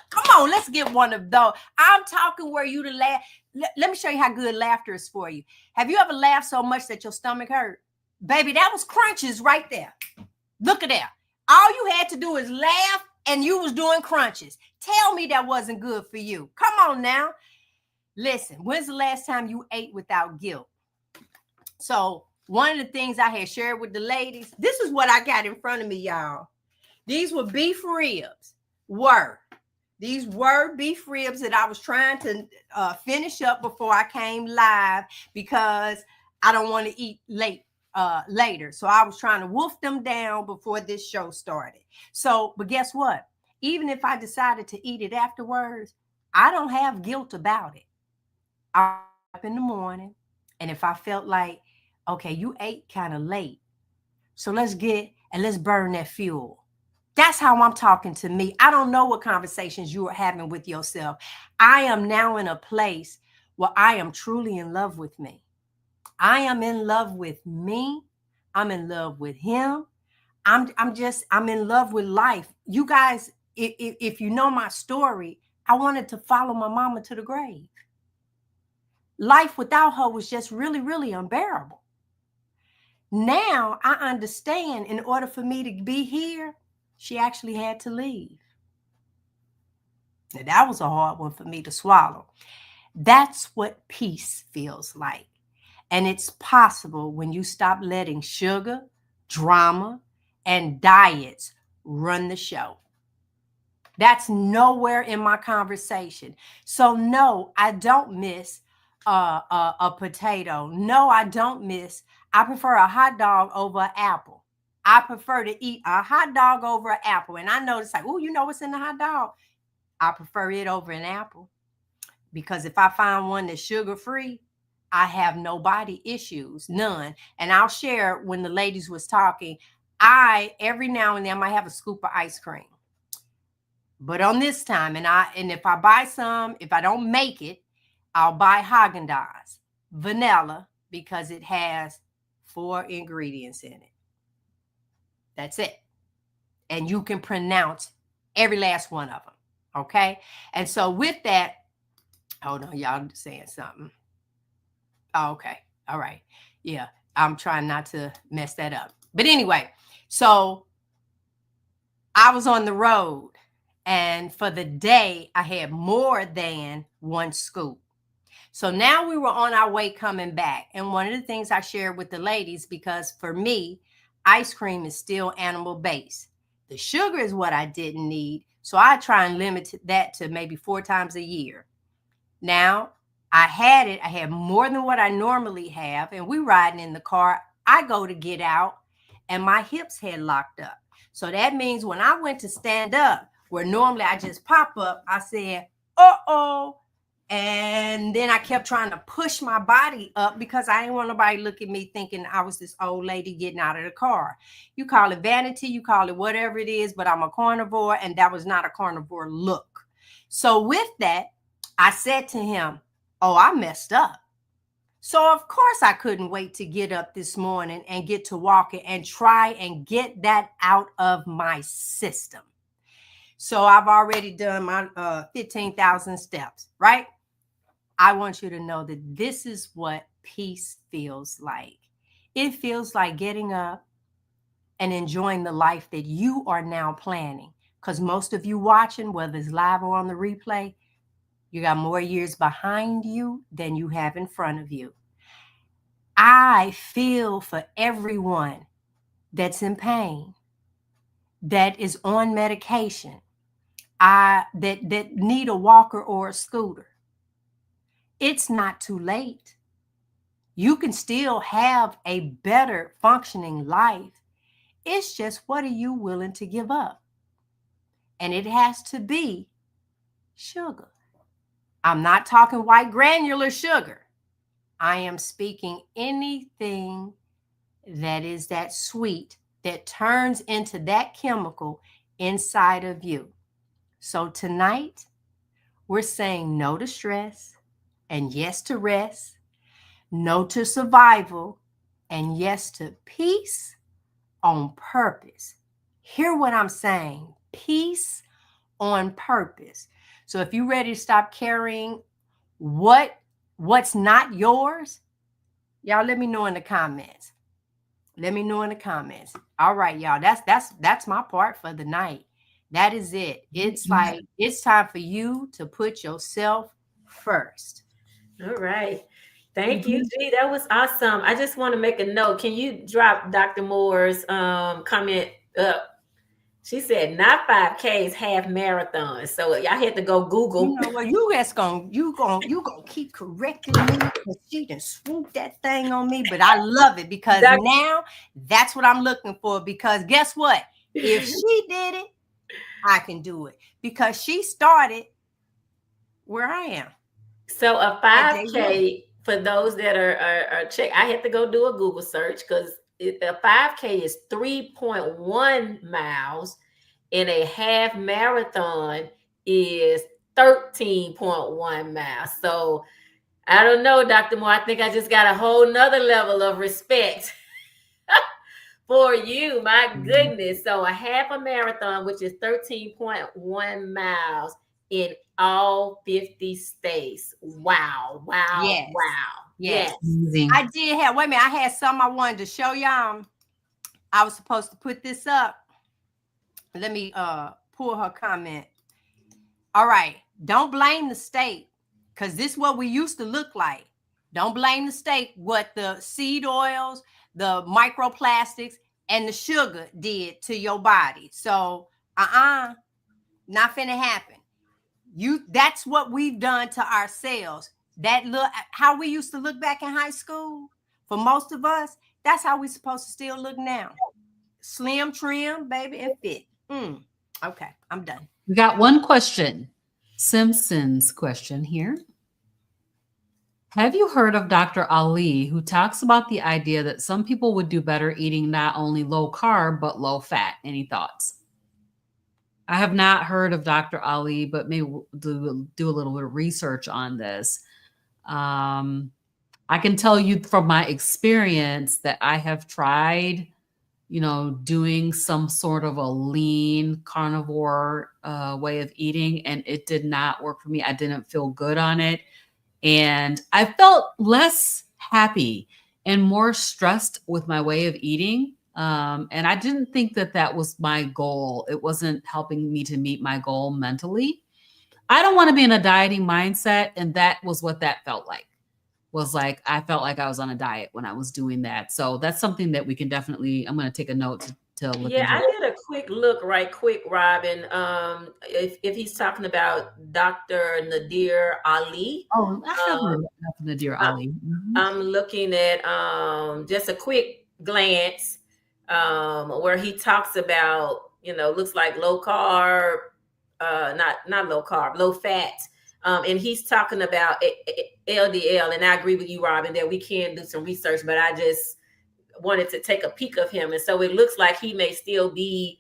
Come on, let's get one of those. I'm talking where you to laugh. Let me show you how good laughter is for you. Have you ever laughed so much that your stomach hurt? Baby, that was crunches right there. Look at that. All you had to do is laugh and you was doing crunches. Tell me that wasn't good for you. Come on now. Listen, when's the last time you ate without guilt? So one of the things I had shared with the ladies, this is what I got in front of me, y'all. These were beef ribs. These were beef ribs that I was trying to finish up before I came live because I don't want to eat later. So I was trying to wolf them down before this show started. So, but guess what? Even if I decided to eat it afterwards, I don't have guilt about it. I'm up in the morning, and if I felt like, okay, you ate kind of late, so let's burn that fuel. That's how I'm talking to me. I don't know what conversations you are having with yourself. I am now in a place Well, I am truly in love with me. I am in love with me. I'm in love with him. I'm in love with life. You guys, if you know my story, I wanted to follow my mama to the grave. Life without her was just really, really unbearable. Now I understand in order for me to be here, she actually had to leave. Now, that was a hard one for me to swallow. That's what peace feels like. And it's possible when you stop letting sugar, drama, and diets run the show. That's nowhere in my conversation. So no, I don't miss a potato. No, I don't miss. I prefer a hot dog over an apple. I prefer to eat a hot dog over an apple. And I know it's like, oh, you know what's in the hot dog? I prefer it over an apple because if I find one that's sugar free, I have no body issues, none. And I'll share when the ladies was talking, every now and then I might have a scoop of ice cream. But on this time, and if I buy some, if I don't make it, I'll buy Haagen-Dazs vanilla because it has 4 ingredients in it. That's it. And you can pronounce every last one of them. Okay. And so with that, hold on, y'all saying something. Oh, okay. All right. Yeah. I'm trying not to mess that up. But anyway, so I was on the road and for the day I had more than 1 scoop. So now we were on our way coming back. And one of the things I shared with the ladies, because for me, ice cream is still animal based. The sugar is what I didn't need. So I try and limit that to maybe 4 times a year. Now I had more than what I normally have. And we riding in the car. I go to get out and my hips had locked up. So that means when I went to stand up, where normally I just pop up, I said, uh-oh. And then I kept trying to push my body up because I didn't want nobody look at me thinking I was this old lady getting out of the car. You call it vanity, you call it whatever it is, but I'm a carnivore and that was not a carnivore look. So with that, I said to him, oh, I messed up. So of course I couldn't wait to get up this morning and get to walking and try and get that out of my system. So I've already done my 15,000 steps, right? I want you to know that this is what peace feels like. It feels like getting up and enjoying the life that you are now planning. Because most of you watching, whether it's live or on the replay, you got more years behind you than you have in front of you. I feel for everyone that's in pain, that is on medication, that need a walker or a scooter. It's not too late. You can still have a better functioning life. It's just, what are you willing to give up? And it has to be sugar. I'm not talking white granular sugar. I am speaking anything that is that sweet that turns into that chemical inside of you. So tonight, we're saying no to stress and yes to rest, no to survival, and yes to peace on purpose. Hear what I'm saying? Peace on purpose. So if you're ready to stop carrying what's not yours, y'all let me know in the comments. Let me know in the comments. All right, y'all. That's my part for the night. That is it. It's like it's time for you to put yourself first. All right. Thank you, G. That was awesome. I just want to make a note. Can you drop Dr. Moore's comment up? She said not 5Ks, half marathons. So I had to go Google. You know what? You gonna keep correcting me because she done swooped that thing on me. But I love it because now that's what I'm looking for. Because guess what? If she did it, I can do it because she started where I am. So a 5K, for those that are check, I had to go do a Google search because a 5K is 3.1 miles and a half marathon is 13.1 miles. So I don't know, Dr. Moore. I think I just got a whole nother level of respect for you. My goodness. So a half a marathon, which is 13.1 miles in all 50 states. Wow. Wow. Yes. Wow. Yes. Yes. Amazing. I did have, wait a minute, I had something I wanted to show y'all. I was supposed to put this up. Let me pull her comment. All right. Don't blame the state, because this is what we used to look like. Don't blame the state, what the seed oils, the microplastics, and the sugar did to your body. So, not finna happen. That's what we've done to ourselves. That look, how we used to look back in high school, for most of us, that's how we're supposed to still look now. Slim, trim, baby, and fit. Okay, I'm done. We got one question. Simpson's question here. Have you heard of Dr. Ali, who talks about the idea that some people would do better eating not only low carb, but low fat? Any thoughts? I have not heard of Dr. Ali, but maybe we'll do a little bit of research on this. I can tell you from my experience that I have tried, doing some sort of a lean carnivore way of eating, and it did not work for me. I didn't feel good on it. And I felt less happy and more stressed with my way of eating. And I didn't think that that was my goal. It wasn't helping me to meet my goal mentally. I don't want to be in a dieting mindset. And that was what that felt like. I felt like I was on a diet when I was doing that. So that's something that we can definitely, I'm going to take a note to look into. I did a quick look right quick, Robyn. If he's talking about Dr. Nadir Ali. Oh, I have heard of Nadir Ali. I'm looking at just a quick glance where he talks about, looks like low carb, not low carb, low fat. And he's talking about LDL. And I agree with you, Robyn, that we can do some research, but I just wanted to take a peek of him. And so it looks like he may still be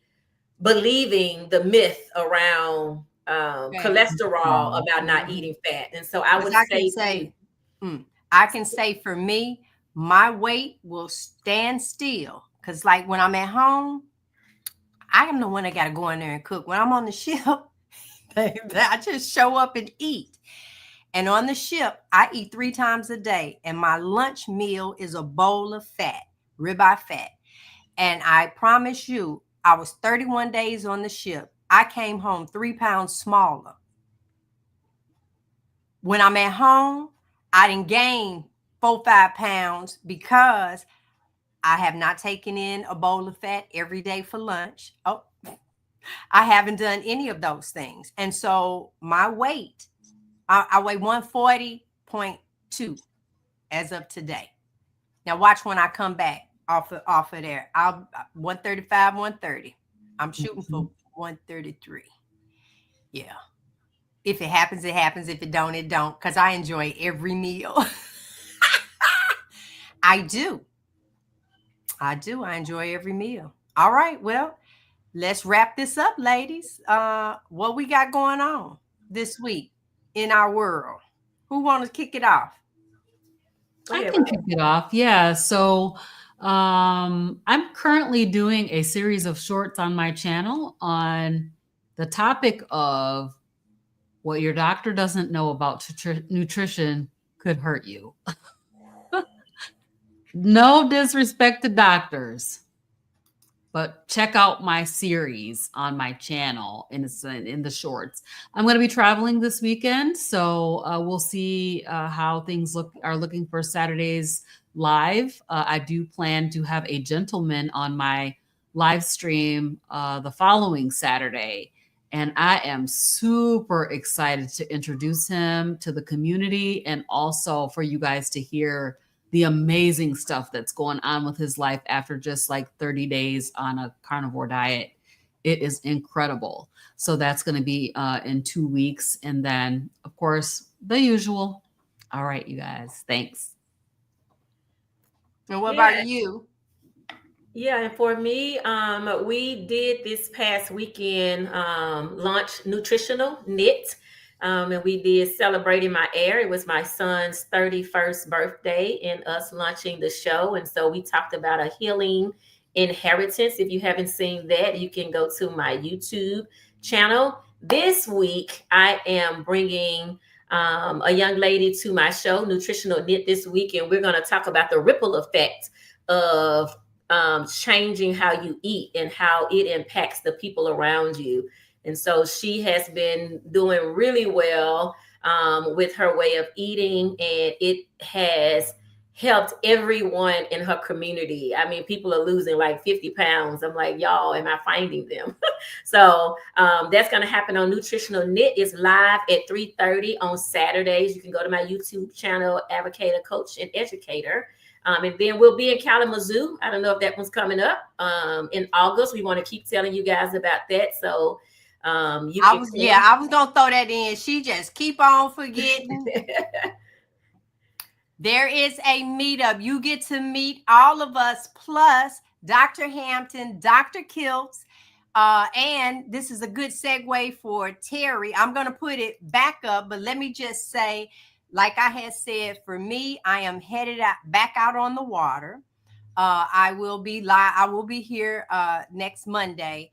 believing the myth around cholesterol about not eating fat. And so I can say for me, my weight will stand still. Because like when I'm at home, I am the one that got to go in there and cook. When I'm on the ship, I just show up and eat. And on the ship, I eat 3 times a day. And my lunch meal is a bowl of fat, ribeye fat. And I promise you, I was 31 days on the ship. I came home 3 pounds smaller. When I'm at home, I didn't gain 4-5 pounds because I have not taken in a bowl of fat every day for lunch. Oh, I haven't done any of those things. And so my weight, I weigh 140.2 as of today. Now watch when I come back off of there. I'll 135, 130. I'm shooting for 133. Yeah. If it happens, it happens. If it don't, it don't. Because I enjoy every meal. I do. I enjoy every meal. All right. Well, let's wrap this up, ladies. What we got going on this week in our world? Who wants to kick it off? I can kick it off. Yeah. So I'm currently doing a series of shorts on my channel on the topic of what your doctor doesn't know about nutrition could hurt you. No disrespect to doctors, but check out my series on my channel in the shorts. I'm going to be traveling this weekend, so we'll see how things are looking for Saturday's live. I do plan to have a gentleman on my live stream the following Saturday, and I am super excited to introduce him to the community and also for you guys to hear the amazing stuff that's going on with his life after just like 30 days on a carnivore diet. It is incredible. So that's going to be in 2 weeks. And then, of course, the usual. All right, you guys. Thanks. And what about you? Yeah, and for me, we did this past weekend launch Nutritional Knit. And we did Celebrating My Air. It was my son's 31st birthday and us launching the show. And so we talked about a healing inheritance. If you haven't seen that, you can go to my YouTube channel. This week, I am bringing a young lady to my show, Nutritional Knit, this week, and we're going to talk about the ripple effect of changing how you eat and how it impacts the people around you. And so she has been doing really well with her way of eating, and it has helped everyone in her community. I mean, people are losing like 50 pounds. I'm like, y'all, am I finding them? So that's going to happen on Nutritional Knit. It's live at 3:30 on Saturdays. You can go to my YouTube channel, Advocator, Coach, and Educator. And then we'll be in Kalamazoo. I don't know if that one's coming up in August. We want to keep telling you guys about that. So I was gonna throw that in. She just keep on forgetting. There is a meetup. You get to meet all of us, plus Dr. Hampton, Dr. Kiltz, and this is a good segue for Terry. I'm gonna put it back up, but let me just say, like I had said, for me, I am headed back out on the water. I will be live. I will be here next Monday.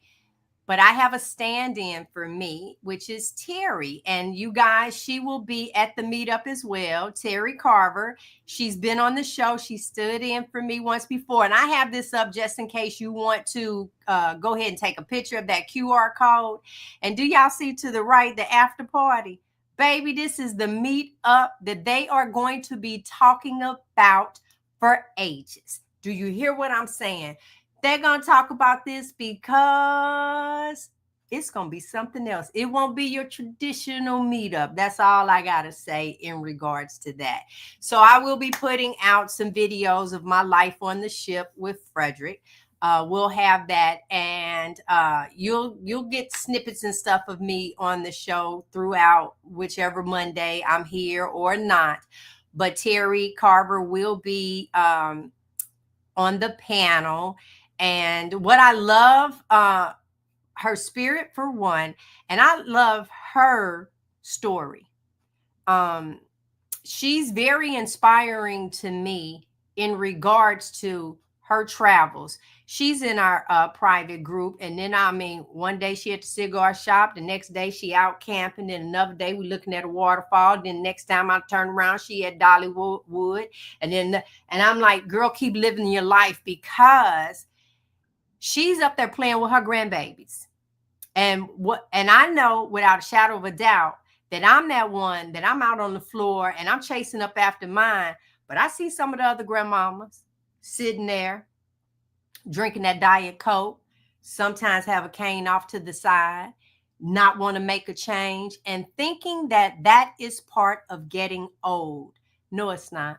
But I have a stand-in for me, which is Terry. And you guys, she will be at the meetup as well. Terry Carver. She's been on the show. She stood in for me once before. And I have this up just in case you want to go ahead and take a picture of that QR code. And do y'all see to the right, the after party? Baby, this is the meetup that they are going to be talking about for ages. Do you hear what I'm saying? They're going to talk about this because it's going to be something else. It won't be your traditional meetup. That's all I got to say in regards to that. So I will be putting out some videos of my life on the ship with Frederick. We'll have that, and you'll get snippets and stuff of me on the show throughout whichever Monday I'm here or not. But Terry Carver will be on the panel. And what I love, her spirit for one, and I love her story. She's very inspiring to me in regards to her travels. She's in our private group. And then, I mean, one day she at the cigar shop. The next day she out camping. Then another day we looking at a waterfall. Then next time I turn around, she at Dollywood. And I'm like, girl, keep living your life, because she's up there playing with her grandbabies. And I know without a shadow of a doubt that I'm that one that I'm out on the floor and I'm chasing up after mine. But I see some of the other grandmamas sitting there drinking that Diet Coke, sometimes have a cane off to the side, not want to make a change, and thinking that that is part of getting old. No, it's not.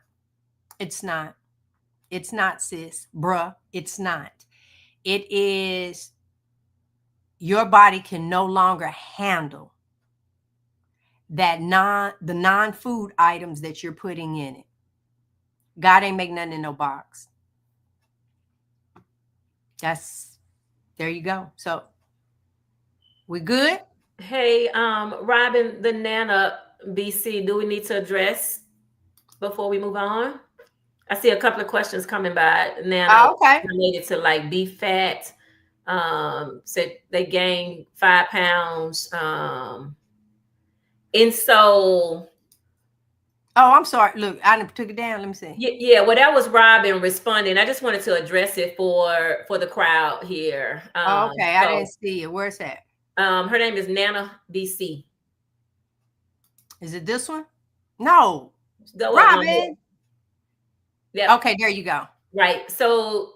It's not. It's not, sis. Bruh, it's not. It is your body can no longer handle the non-food items that you're putting in it. God ain't make nothing in no box. There you go. So we good? Hey, Robyn, the Nana BC, do we need to address before we move on? I see a couple of questions coming by Nana related to like beef fat. Said they gained 5 pounds. And so I'm sorry. Look, I took it down. Let me see. Yeah. Well, that was Robyn responding. I just wanted to address it for the crowd here. Okay, I didn't see it. Where's that? Her name is Nana BC. Is it this one? No. Robyn. Yeah. Okay, there you go. Right. So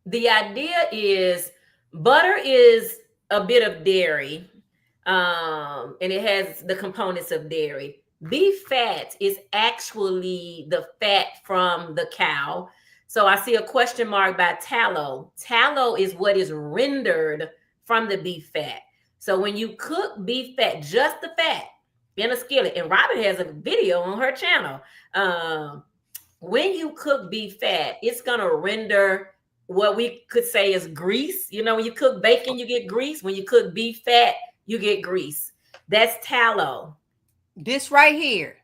the idea is butter is a bit of dairy. And it has the components of dairy. Beef fat is actually the fat from the cow. So I see a question mark by tallow. Tallow is what is rendered from the beef fat. So when you cook beef fat, just the fat in a skillet, and Robyn has a video on her channel. When you cook beef fat, it's gonna render what we could say is grease. You know, when you cook bacon, you get grease. When you cook beef fat, you get grease. That's tallow. This right here.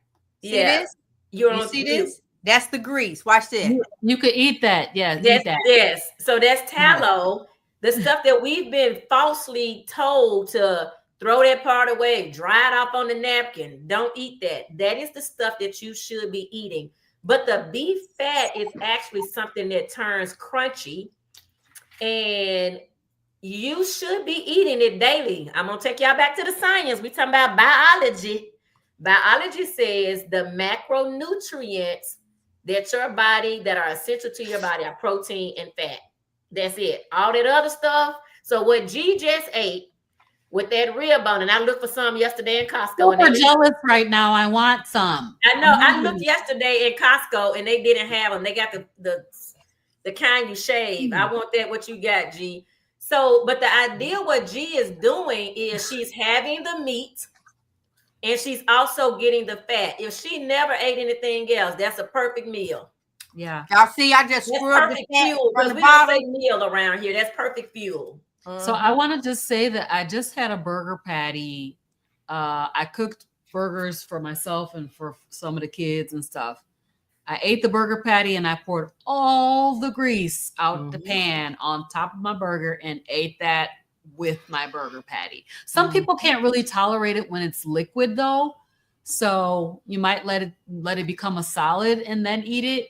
See this? You're You on see mute. this? That's the grease. Watch this. You could eat that. Yeah, eat that. Yes. So that's tallow. The stuff that we've been falsely told to throw that part away, dry it off on the napkin. Don't eat that. That is the stuff that you should be eating. But the beef fat is actually something that turns crunchy, and you should be eating it daily. I'm gonna take y'all back to the science. We talking about biology. Biology says the macronutrients that your body that are essential to your body are protein and fat. That's it. All that other stuff. So what G just ate with that rib bone, and I looked for some yesterday in Costco. Super jealous right now. I want some. I know. I looked yesterday in Costco and they didn't have them. They got the kind you shave. I want that. What you got, G? So, but the idea what G is doing is she's having the meat and she's also getting the fat. If she never ate anything else, that's a perfect meal. Yeah. Y'all see, I just scrubbed the fat fuel from because the we bottom. don't say meal around here. That's perfect fuel. So I want to just say that I just had a burger patty. I cooked burgers for myself and for some of the kids and stuff. I ate the burger patty and I poured all the grease out the pan on top of my burger and ate that with my burger patty. Some people can't really tolerate it when it's liquid though. So you might let it become a solid and then eat it.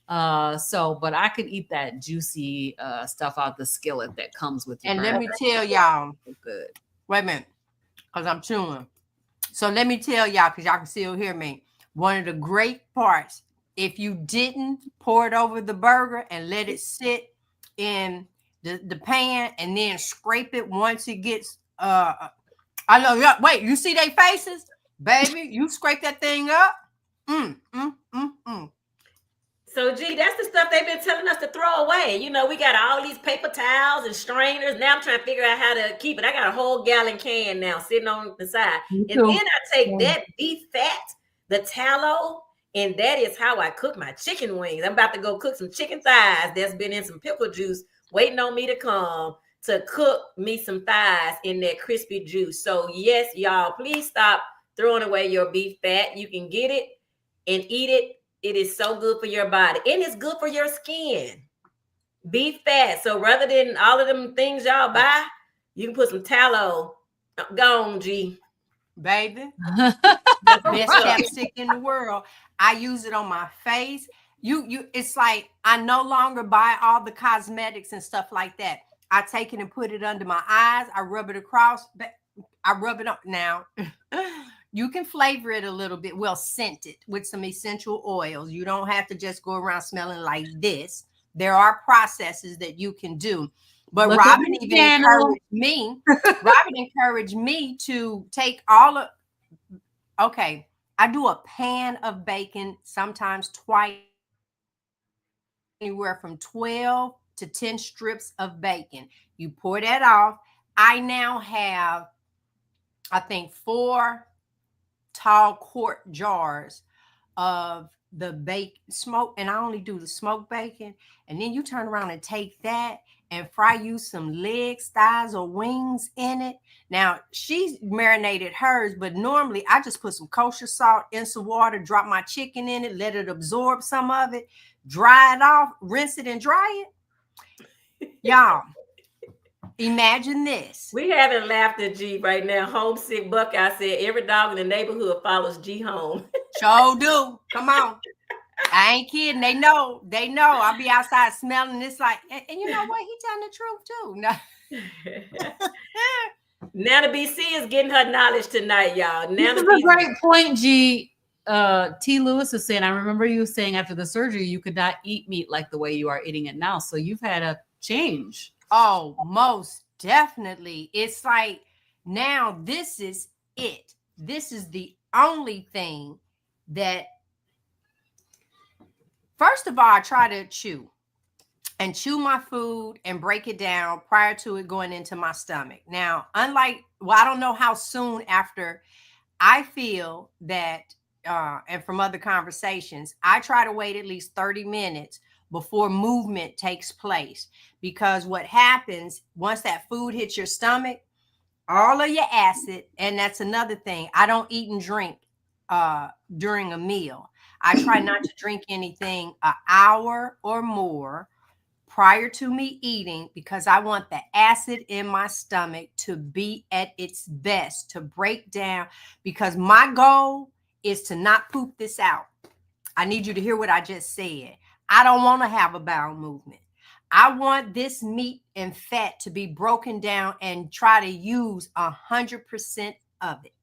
But I could eat that juicy stuff out the skillet that comes with your and burger. let me tell y'all, good. Wait a minute, because I'm chewing. So let me tell y'all, because y'all can still hear me. One of the great parts, if you didn't pour it over the burger and let it sit in the pan and then scrape it once it gets I know, wait, you see their faces? Baby, you scrape that thing up. So, G, that's the stuff they've been telling us to throw away. You know, we got all these paper towels and strainers. Now I'm trying to figure out how to keep it. I got a whole gallon can now sitting on the side. And then I take that beef fat, the tallow, and that is how I cook my chicken wings. I'm about to go cook some chicken thighs that's been in some pickle juice, waiting on me to come to cook me some thighs in that crispy juice. So, yes, y'all, please stop throwing away your beef fat. You can get it and eat it. It is so good for your body. And it's good for your skin. Beef fat. So rather than all of them things y'all buy, you can put some tallow. Go on, G. Baby. The best chapstick in the world. I use it on my face. It's like I no longer buy all the cosmetics and stuff like that. I take it and put it under my eyes. I rub it across. I rub it up now. You can flavor it a little bit. Well, scent it with some essential oils. You don't have to just go around smelling like this. There are processes that you can do. But Robyn even encouraged me. Robyn encouraged me to take all of. Okay, I do a pan of bacon, sometimes twice, anywhere from 12 to 10 strips of bacon. You pour that off. I now have, I think, 4 tall quart jars of the bacon smoke, and I only do the smoked bacon. And then you turn around and take that and fry you some legs, thighs, or wings in it. Now she's marinated hers, but normally I just put some kosher salt in some water, drop my chicken in it, let it absorb some of it, dry it off, rinse it and dry it. Y'all, imagine this. We haven't laughed at G right now. Homesick Buckeye said every dog in the neighborhood follows G home. Sure do. Come on. I ain't kidding. They know. I'll be outside smelling this like, and you know what? He telling the truth too. No. Now the BC is getting her knowledge tonight, y'all. Now this is a great point, G. T. Lewis is saying, I remember you saying after the surgery, you could not eat meat like the way you are eating it now. So you've had a change. Oh, most definitely. It's like now this is it. This is the only thing that, first of all, I try to chew my food and break it down prior to it going into my stomach. Now, I don't know how soon after I feel that, and from other conversations, I try to wait at least 30 minutes before movement takes place, because what happens once that food hits your stomach, all of your acid. And that's another thing. I don't eat and drink during a meal. I try not to drink anything an hour or more prior to me eating, because I want the acid in my stomach to be at its best, to break down, because my goal is to not poop this out. I need you to hear what I just said. I don't want to have a bowel movement. I want this meat and fat to be broken down and try to use 100% of it.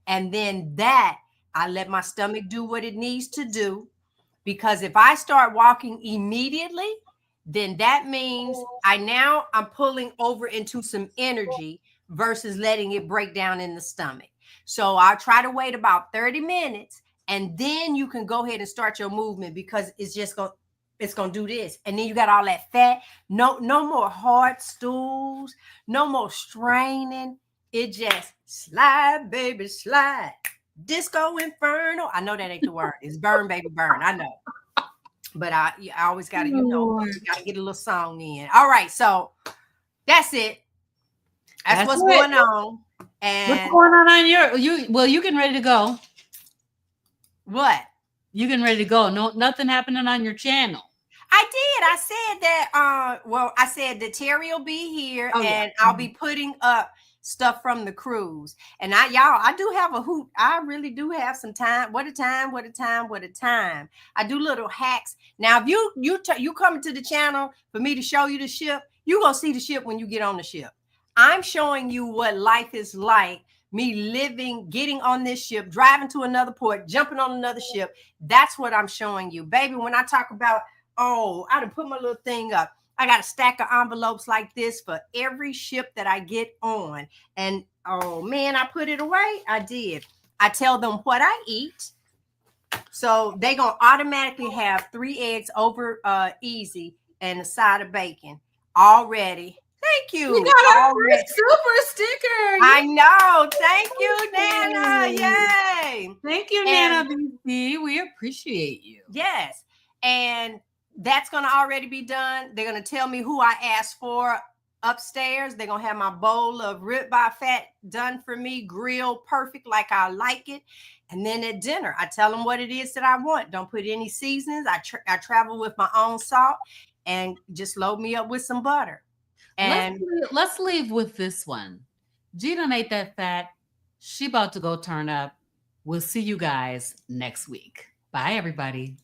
And then that, I let my stomach do what it needs to do. Because if I start walking immediately, then that means I'm pulling over into some energy versus letting it break down in the stomach. So I'll try to wait about 30 minutes, and then you can go ahead and start your movement, because it's gonna do this. And then you got all that fat. No more hard stools, no more straining. It just slide, baby, slide. Disco Inferno. I know that ain't the word. It's burn, baby, burn. I know. But I always got to, got to get a little song in. All right. So that's it. That's what's going on. And what's going on you getting ready to go. What? You getting ready to go. No, nothing happening on your channel. I did. I said that, I said that Terry will be here, and I'll be putting up stuff from the cruise. And I do have a hoot. I really do have some time. What a time. I do little hacks. Now, if you come to the channel for me to show you the ship, you're going to see the ship when you get on the ship. I'm showing you what life is like, me living, getting on this ship, driving to another port, jumping on another ship. That's what I'm showing you. Baby, when I talk about, I done put my little thing up. I got a stack of envelopes like this for every ship that I get on. And oh man, I put it away. I did. I tell them what I eat. So they gonna automatically have 3 eggs over easy and a side of bacon already. Thank you. You got a super sticker. I know. Thank you, Nana. Yay. Thank you, Nana BC. We appreciate you. Yes. And that's going to already be done. They're going to tell me who I asked for upstairs. They're going to have my bowl of ribeye fat done for me, grilled perfect like I like it. And then at dinner, I tell them what it is that I want. Don't put any seasonings. I travel with my own salt, and just load me up with some butter. And let's leave with this one. G done ate that fat. She about to go turn up. We'll see you guys next week. Bye, everybody.